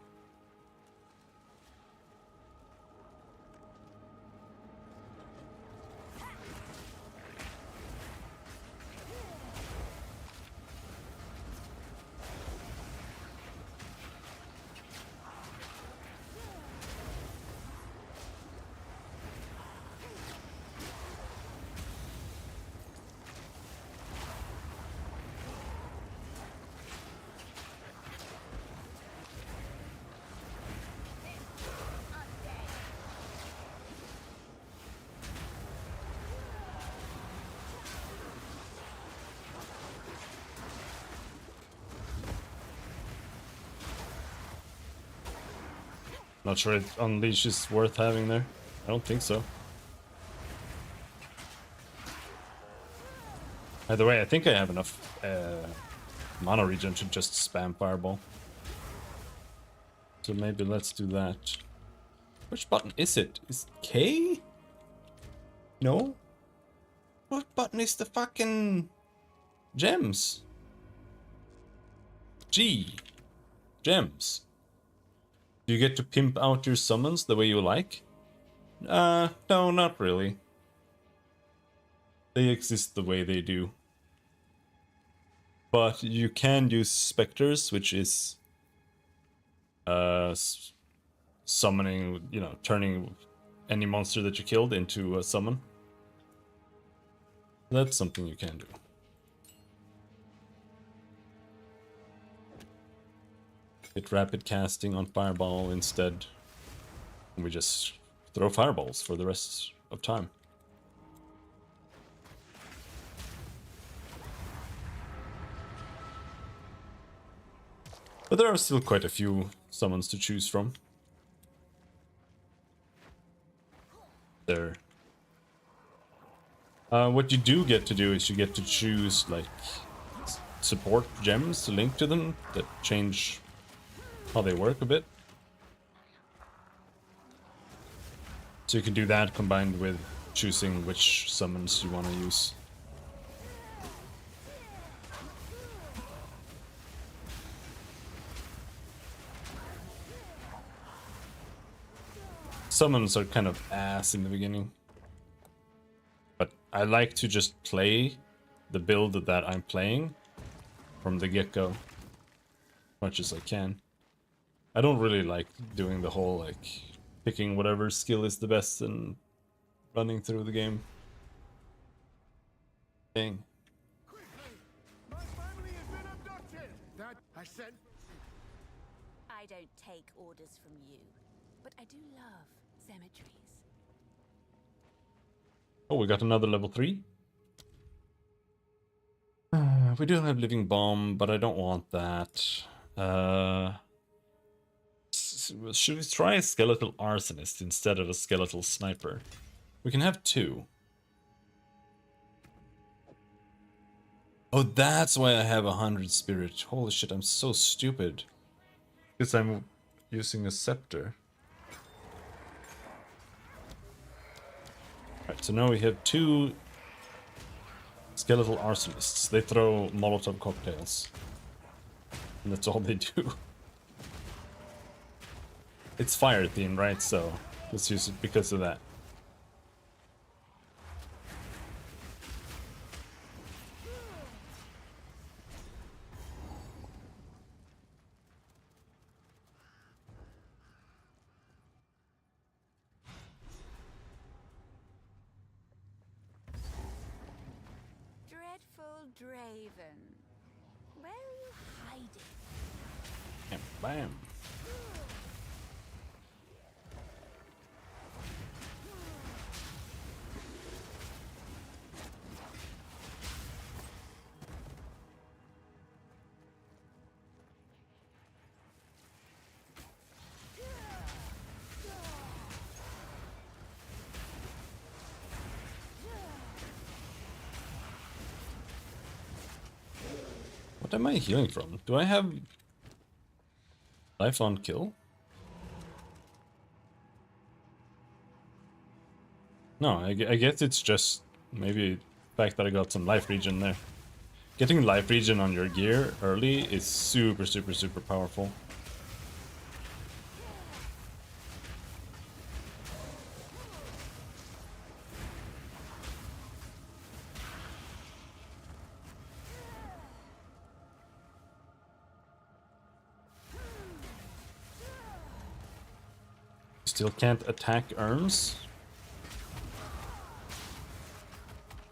Not sure if Unleash is worth having there. I don't think so. Either way, I think I have enough mana regen to just spam Fireball. So maybe let's do that. Which button is it? Is it K? No? What button is the fucking gems? G. Gems. Do you get to pimp out your summons the way you like? No, not really. They exist the way they do. But you can use spectres, which is summoning, you know, turning any monster that you killed into a summon. That's something you can do. Hit rapid casting on Fireball instead. And we just throw fireballs for the rest of time. But there are still quite a few summons to choose from. There. What you do get to do is you get to choose, like, support gems to link to them that change how they work a bit. So you can do that combined with choosing which summons you want to use. Summons are kind of ass in the beginning. But I like to just play the build that I'm playing from the get-go. As much as I can. I don't really like doing the whole, like, picking whatever skill is the best and running through the game thing. My family has been abducted! That I said. I don't take orders from you, but I do love cemeteries. Oh, we got another level 3. We do have Living Bomb, but I don't want that. Should we try a Skeletal Arsonist instead of a Skeletal Sniper? We can have 2. Oh, that's why I have 100 spirit. Holy shit, I'm so stupid. Because I'm using a scepter. Right, so now we have 2 Skeletal Arsonists. They throw Molotov cocktails. And that's all they do. It's fire themed, right? So let's use it because of that. Dreadful Draven. Where are you hiding? Bam, bam. What am I healing from? Do I have life on kill? No, I guess it's just maybe the fact that I got some life regen there. Getting life regen on your gear early is super, super, super powerful. Still can't attack urns.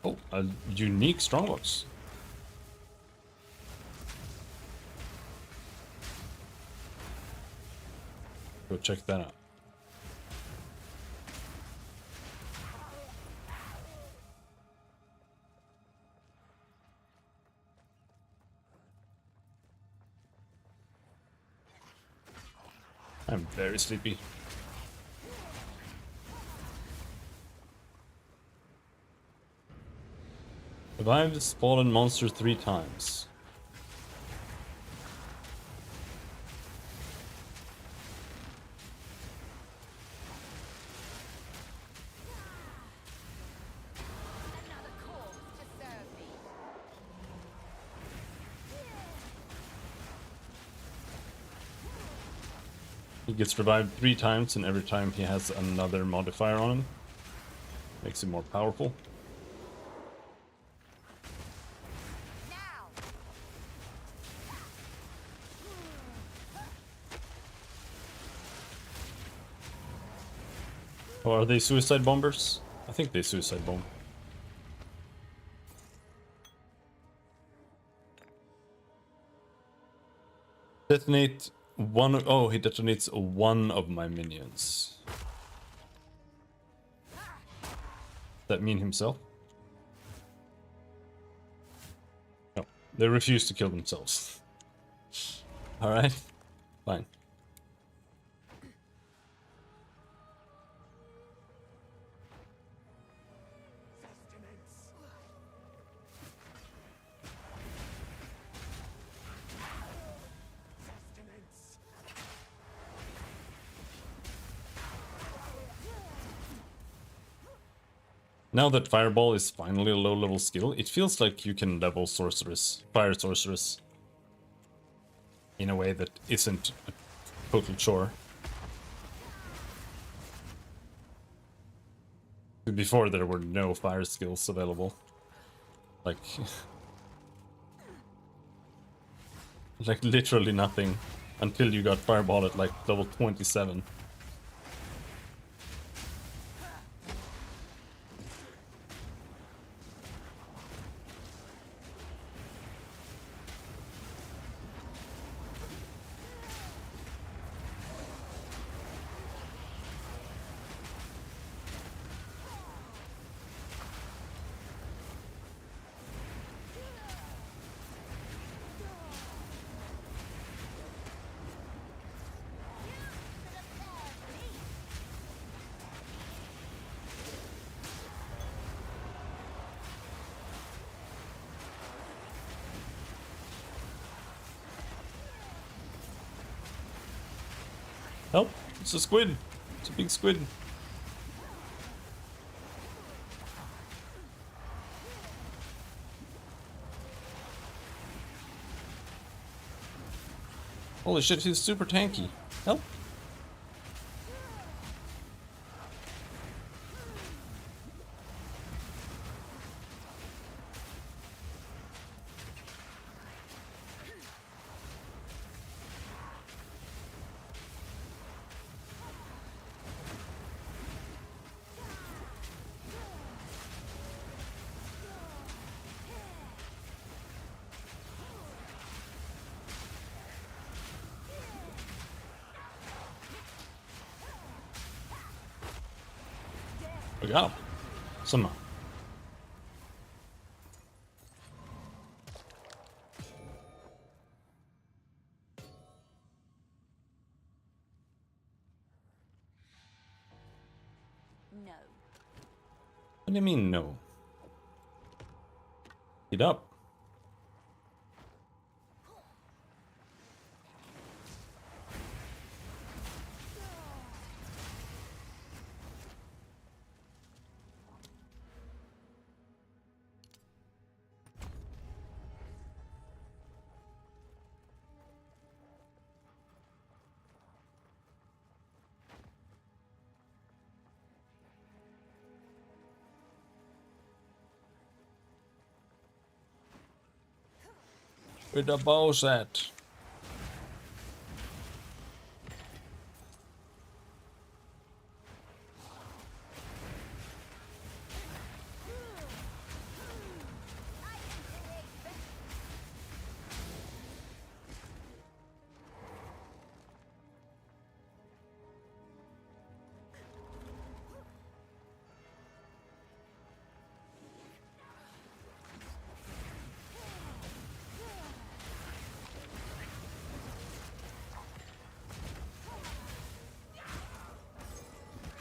Oh, a unique strongbox. Go check that out. I'm very sleepy. Revived fallen monster 3 times. Another corpse to serve me. He gets revived 3 times, and every time he has another modifier on him. Makes him more powerful. Now. Or are they suicide bombers? I think they suicide bomb. Detonate one. Oh, he detonates one of my minions. That mean himself? No, they refuse to kill themselves. Alright, fine. Now that Fireball is finally a low-level skill, it feels like you can level Sorceress, Fire Sorceress, in a way that isn't a total chore. Before there were no fire skills available. Like... like literally nothing until you got Fireball at like level 27. Help! It's a squid! It's a big squid! Holy shit, he's super tanky. Help! We got him. Somehow. No. What do you mean, no? Get up. With the bow set.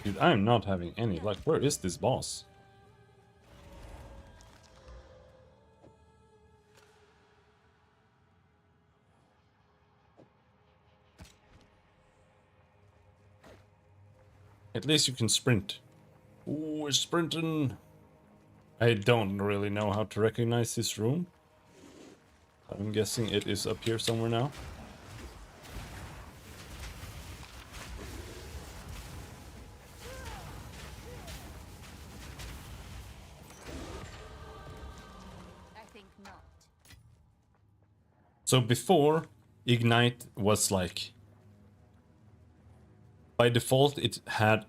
Dude, I'm not having any luck. Where is this boss? At least you can sprint. Ooh, we're sprinting. I don't really know how to recognize this room. I'm guessing it is up here somewhere now. I think not. So before, Ignite was like... By default, it had...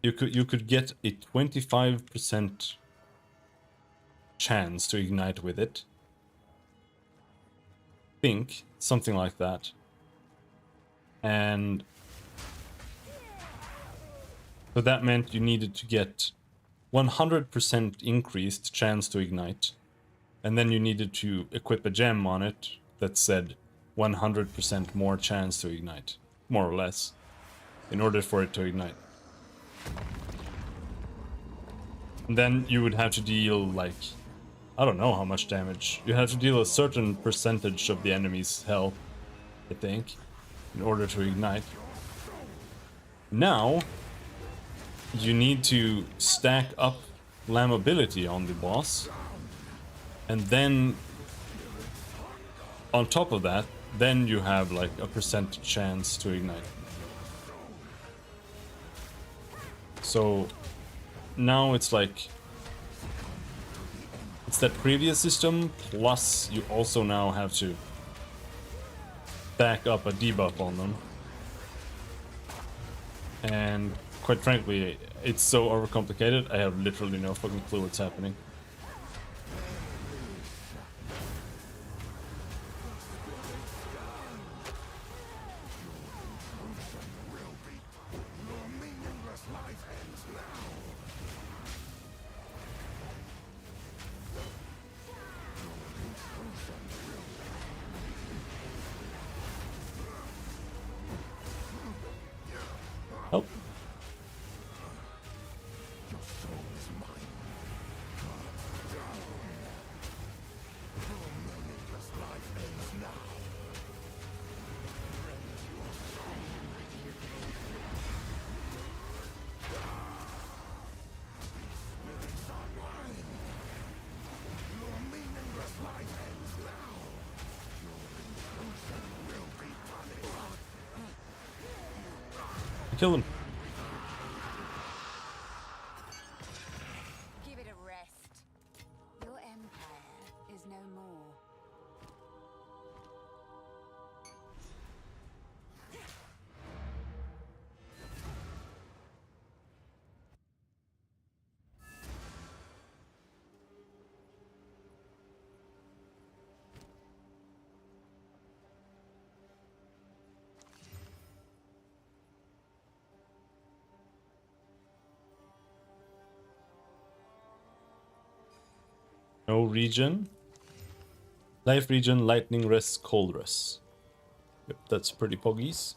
You could get a 25% chance to ignite with it. Think something like that. And so that meant you needed to get 100% increased chance to ignite. And then you needed to equip a gem on it that said 100% more chance to ignite, more or less, in order for it to ignite. And then you would have to deal, like, I don't know how much damage. You have to deal a certain percentage of the enemy's health, I think, in order to ignite. Now, you need to stack up flammability on the boss. And then, on top of that, then you have like a percent chance to ignite. So now it's like, it's that previous system, plus you also now have to stack up a debuff on them. And quite frankly, it's so overcomplicated, I have literally no fucking clue what's happening. Oh. Kill him. Give it a rest. Your empire is no more. No region. Life region, lightning rest, cold rest. Yep, that's pretty poggies.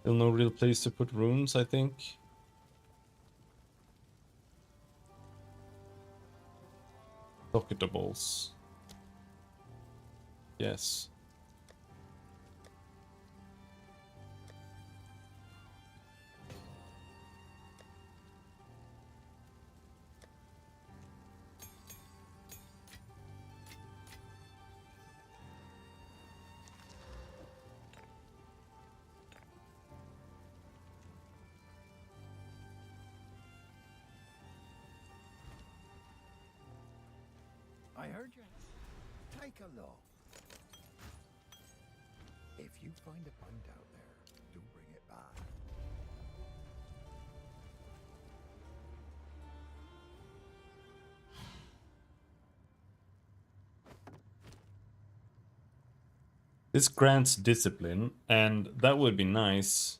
Still no real place to put runes, I think. Pocketables. Yes. I heard you. Take a look. If you find a pint out there, do bring it back. This grants discipline, and that would be nice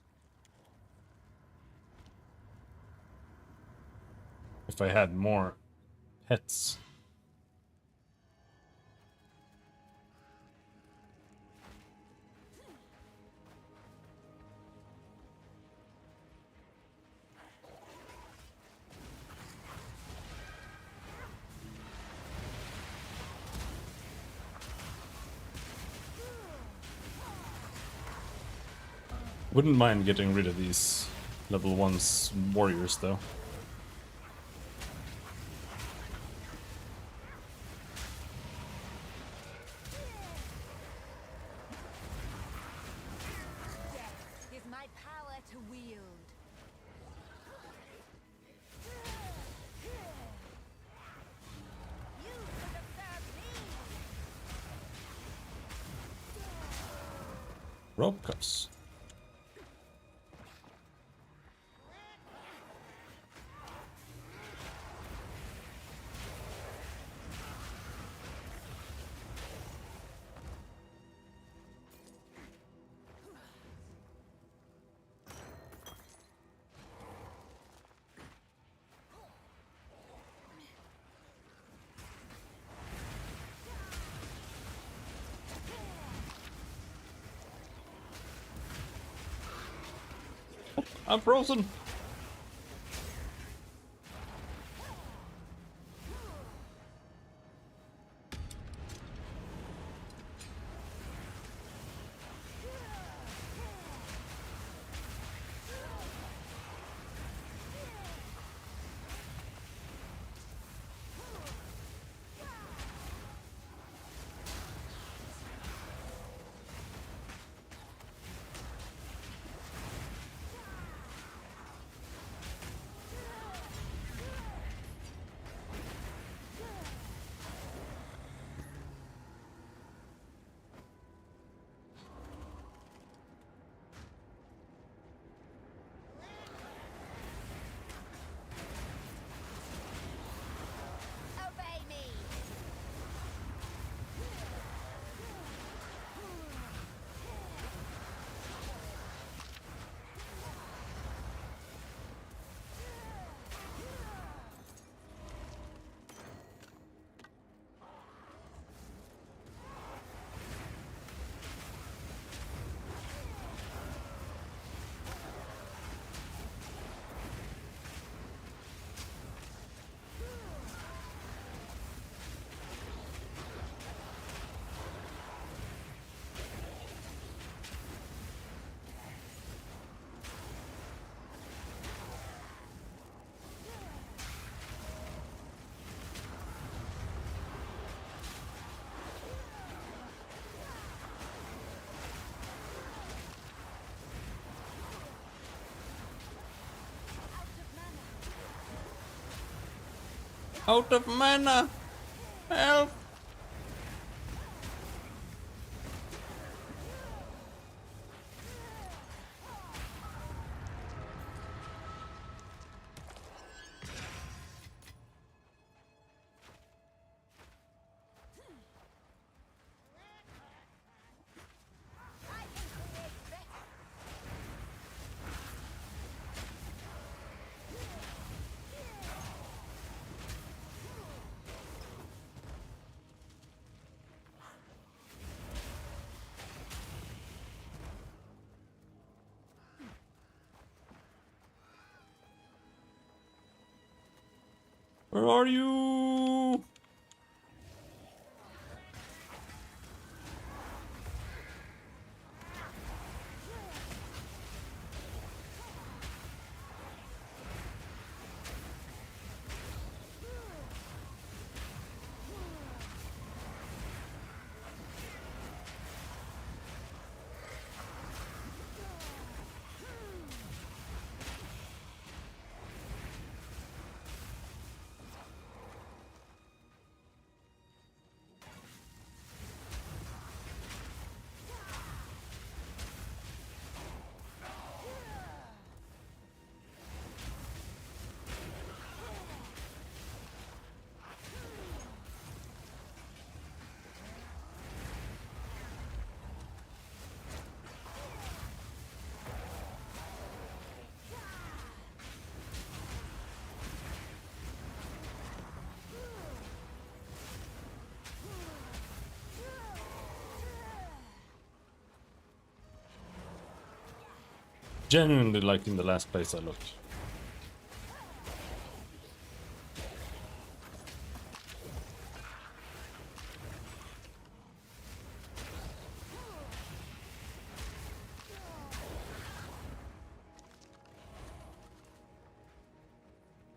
if I had more pets. Wouldn't mind getting rid of these level 1's warriors though. Death is my power to wield. You could have served me. Rope cups. I'm frozen. Obey me. Out of mana! Help! I can create better. Where are you? Genuinely like in the last place I looked.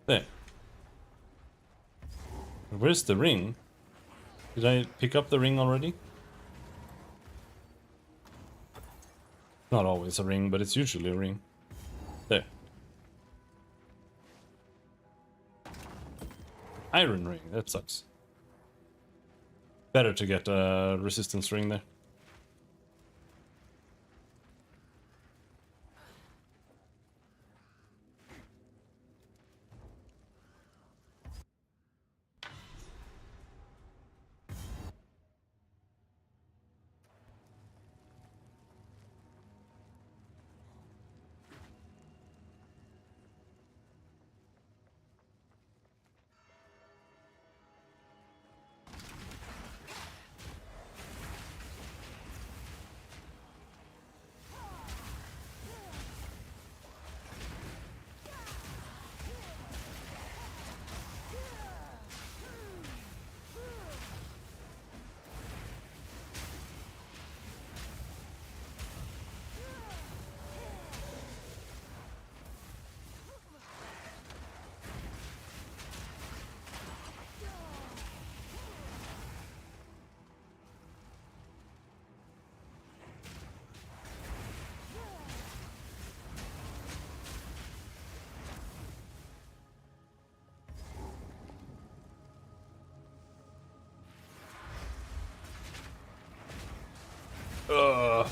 There. Where's the ring? Did I pick up the ring already? Not always a ring, but it's usually a ring. There. Iron ring, that sucks. Better to get a resistance ring there. Ugh.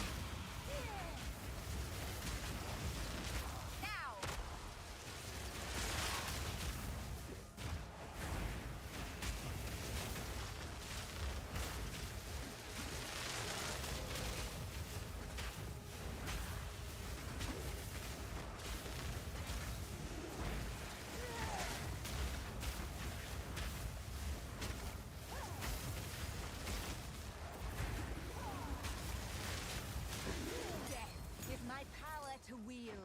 Death is my power to wield.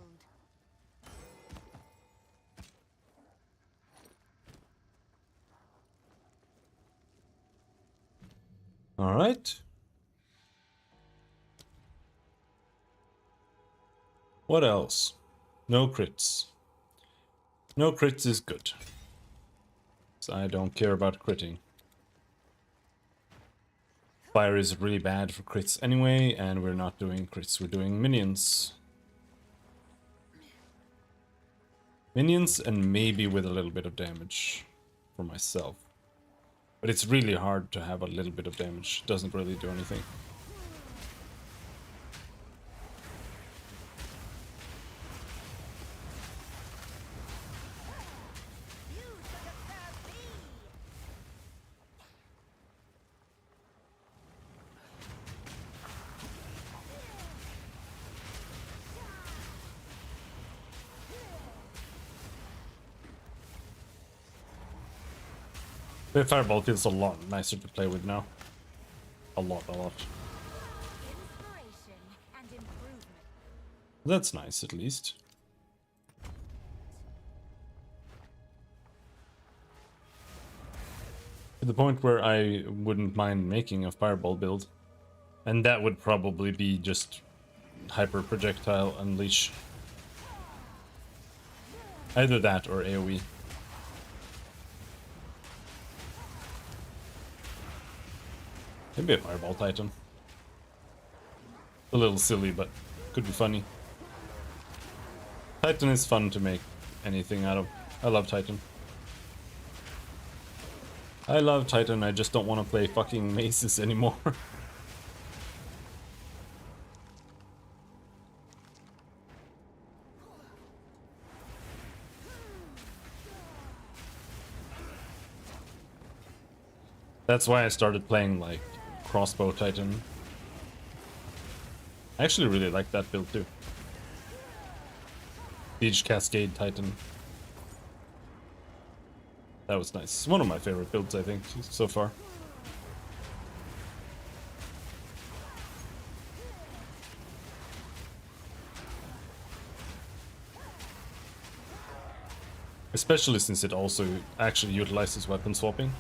All right. What else? No crits. No crits is good. So I don't care about critting. Fire is really bad for crits anyway, and we're not doing crits, we're doing minions. Minions and maybe with a little bit of damage for myself. But it's really hard to have a little bit of damage. It doesn't really do anything. The fireball feels a lot nicer to play with now. A lot. Inspiration and improvement. That's nice, at least. To the point where I wouldn't mind making a fireball build. And that would probably be just hyper projectile unleash. Either that or AoE. Maybe a fireball titan. A little silly, but could be funny. Titan is fun to make anything out of. I love Titan. I love Titan, I just don't want to play fucking maces anymore. That's why I started playing like Crossbow Titan. I actually really like that build too. Siege Cascade Titan. That was nice. It's one of my favorite builds, I think, so far. Especially since it also actually utilizes weapon swapping.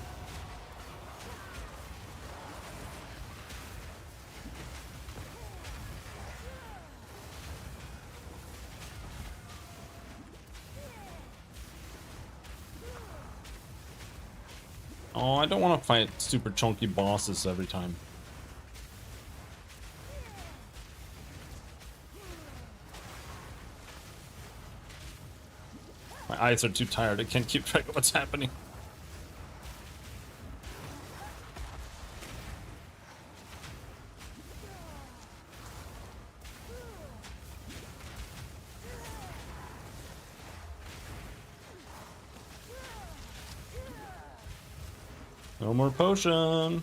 Oh, I don't want to fight super chunky bosses every time. My eyes are too tired, I can't keep track of what's happening. No more potion.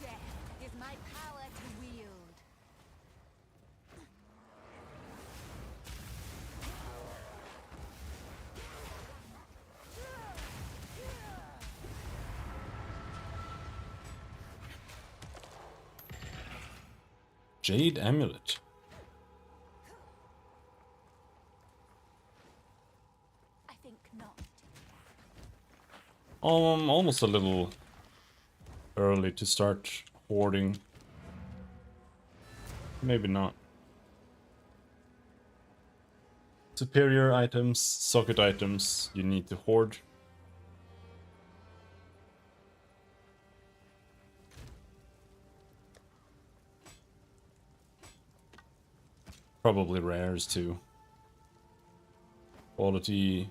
Death is my power to wield. Jade Amulet. I think not. Almost a little early to start hoarding. Maybe not. Superior items, socket items, you need to hoard. Probably rares too. Quality.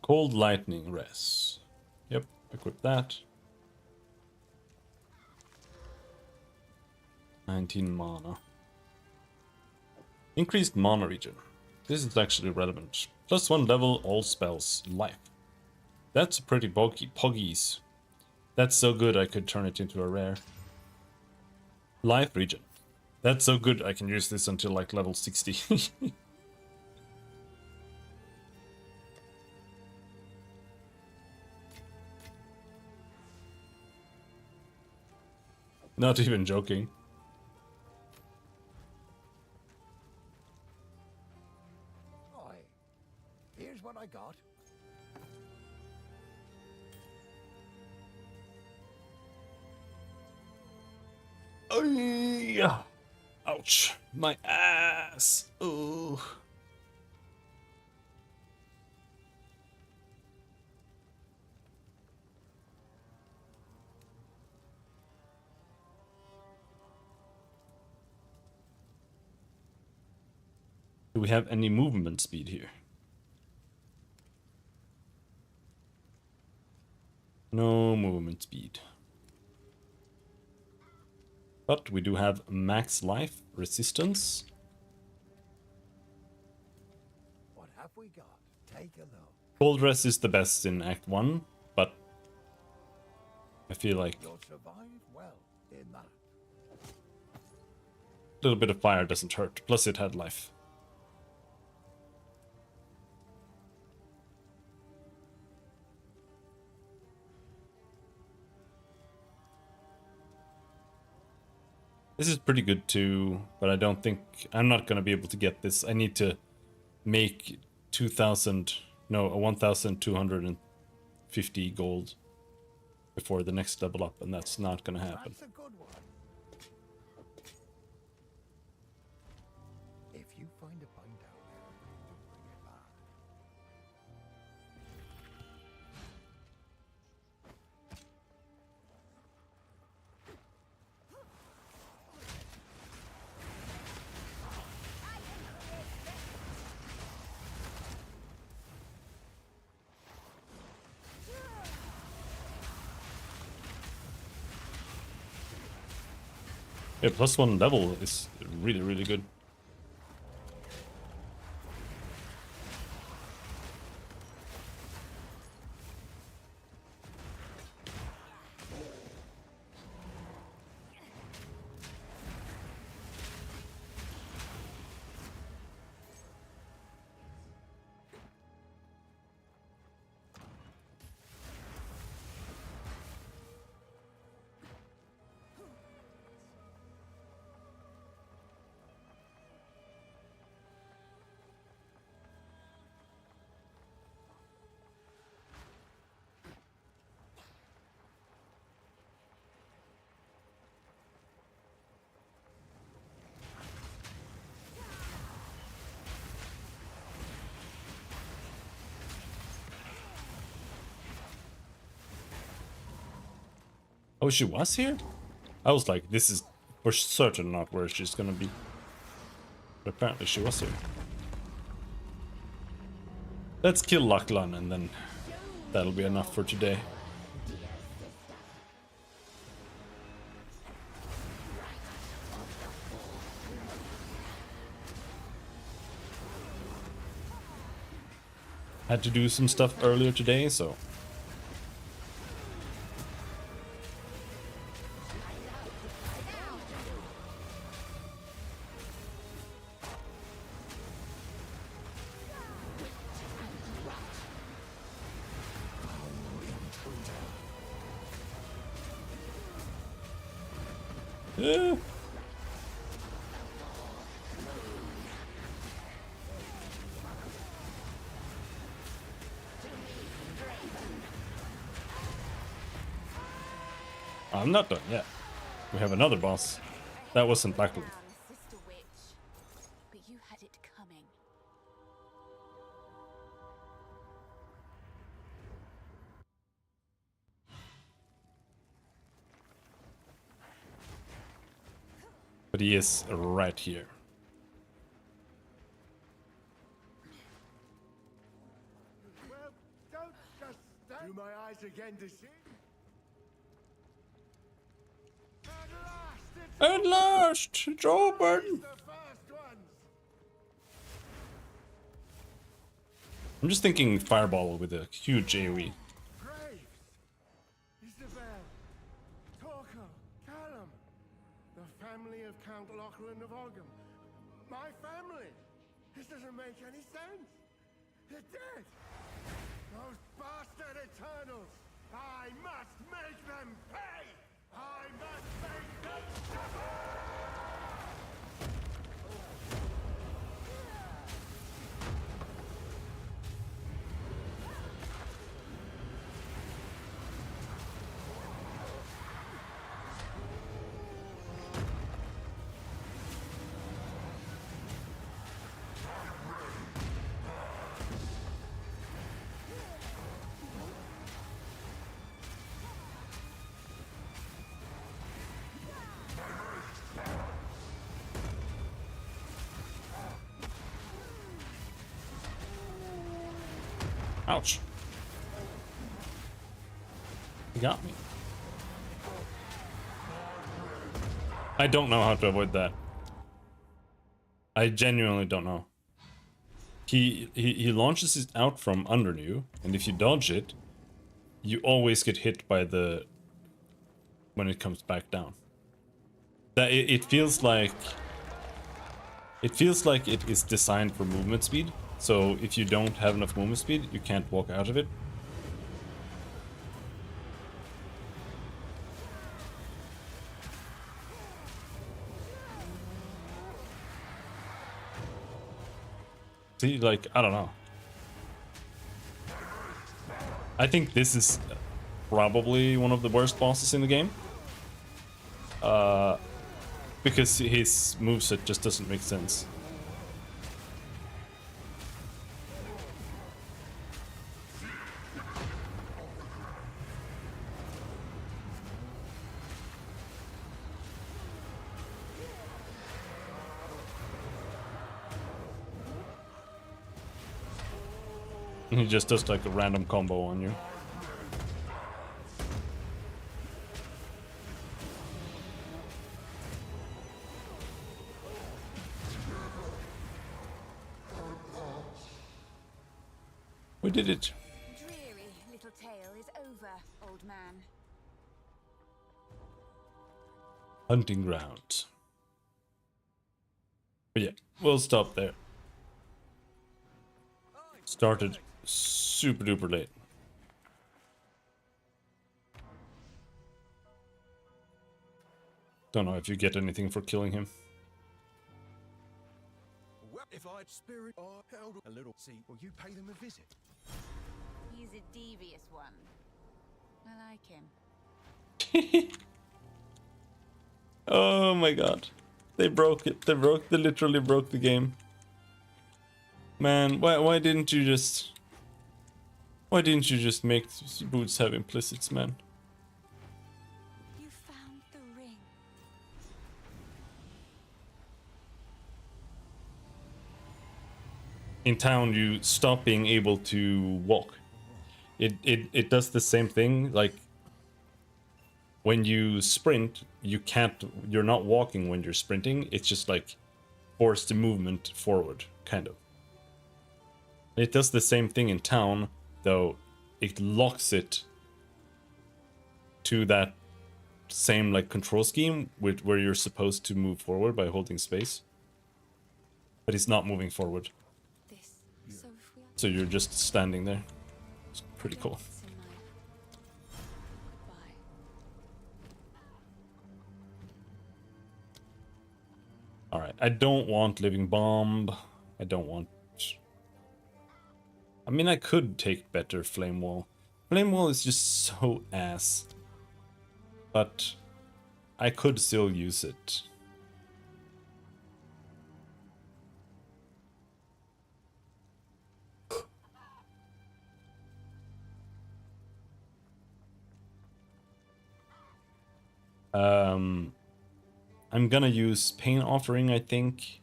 Cold Lightning Res. Yep, equip that. 19 mana. Increased mana regen. This is actually relevant. +1 level, all spells, life. That's pretty poggies. That's so good I could turn it into a rare. Life regen. That's so good I can use this until like level 60. Not even joking. Oi, here's what I got. Oh, ouch. My ass. Ooh. Do we have any movement speed here? No movement speed. But we do have max life resistance. What have we got? Take a look. Cold Res is the best in Act 1, but I feel like You'll survive well in that. a little bit of fire doesn't hurt. Plus it had life. This is pretty good too, but I don't think... I'm not gonna be able to get this. I need to make 1,250 gold before the next level up, and that's not gonna happen. That's a good one. If you find a bind out there, bring it back. Yeah, +1 level is really, really good. Oh, she was here? I was like, this is for certain not where she's gonna be. But apparently she was here. Let's kill Lachlan and then that'll be enough for today. Had to do some stuff earlier today, so... Yeah. I'm not done yet. We have another boss. That wasn't Lachlan. Sister witch. But you had it coming. But he is right here. Well, don't just stand. Do my eyes again to see? At last, it's At last! It's open! the first ones. I'm just thinking Fireball with a huge AoE. Graves, Isabel, Torko, Callum, the family of Count Lochran of Ogham. My family. This doesn't make any sense. They're dead. Those bastard Eternals. I must make them pay. I must make them suffer. Ouch. He got me. I don't know how to avoid that. I genuinely don't know. He launches it out from under you, and if you dodge it, you always get hit by the... when it comes back down. That it feels like... It feels like it is designed for movement speed. So if you don't have enough movement speed, you can't walk out of it. See, like, I don't know. I think this is probably one of the worst bosses in the game. Because his moveset just doesn't make sense. He just does like a random combo on you. We did it. Dreary little tale is over, old man. Hunting ground. But yeah, we'll stop there. Started super duper late. Don't know if you get anything for killing him. Well, if I'd spirit or held a little seat, will you pay them a visit? He's a devious one. I like him. Oh my god. They broke it. They literally broke the game. Man, why didn't you just... Why didn't you just make boots have implicits, man? You in town you stop being able to walk. It does the same thing. Like when you sprint, you're not walking when you're sprinting. It's just like forced movement forward, kind of. It does the same thing in town, though it locks it to that same like control scheme where you're supposed to move forward by holding space. But it's not moving forward. This. So if we are So you're just standing there. It's pretty cool. It's in my goodbye. Alright, I don't want Living Bomb. I don't want... I mean, I could take better Flame Wall. Flame Wall is just so ass. But I could still use it. I'm gonna use Pain Offering, I think.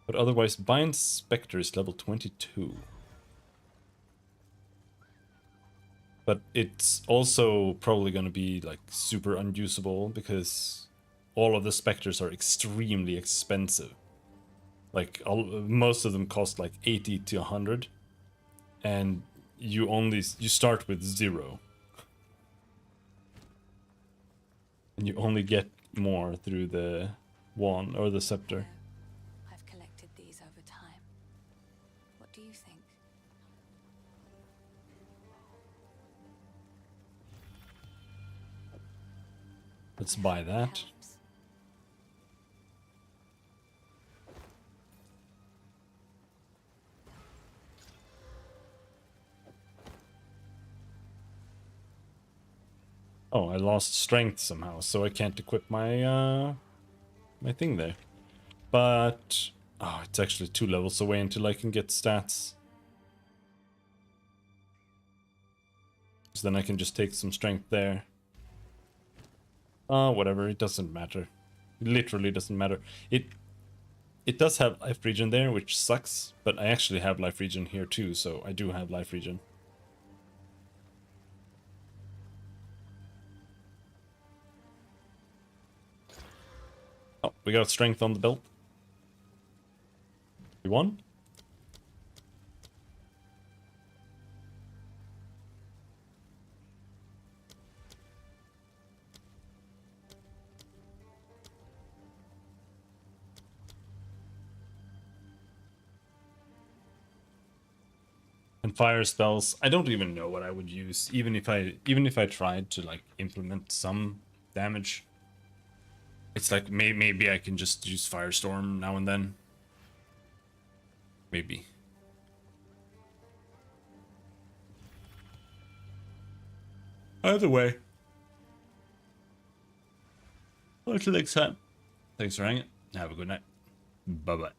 But otherwise, Bind Spectres level 22. But it's also probably gonna be like super unusable because all of the Spectres are extremely expensive. Like most of them cost like 80 to 100. And you start with 0. And you only get more through the wand or the scepter. I've collected these over time. What do you think? Let's buy that. Helps. Oh, I lost strength somehow, so I can't equip my my thing there. But oh, it's actually 2 levels away until I can get stats. So then I can just take some strength there. Whatever, it doesn't matter. It literally doesn't matter. It does have life regen there, which sucks, but I actually have life regen here too, so I do have life regen. Oh, we got strength on the belt. We won? And fire spells, I don't even know what I would use, even if I tried to like implement some damage. It's like maybe I can just use Firestorm now and then. Maybe. Either way. Until next time. Thanks for hanging. Have a good night. Bye-bye.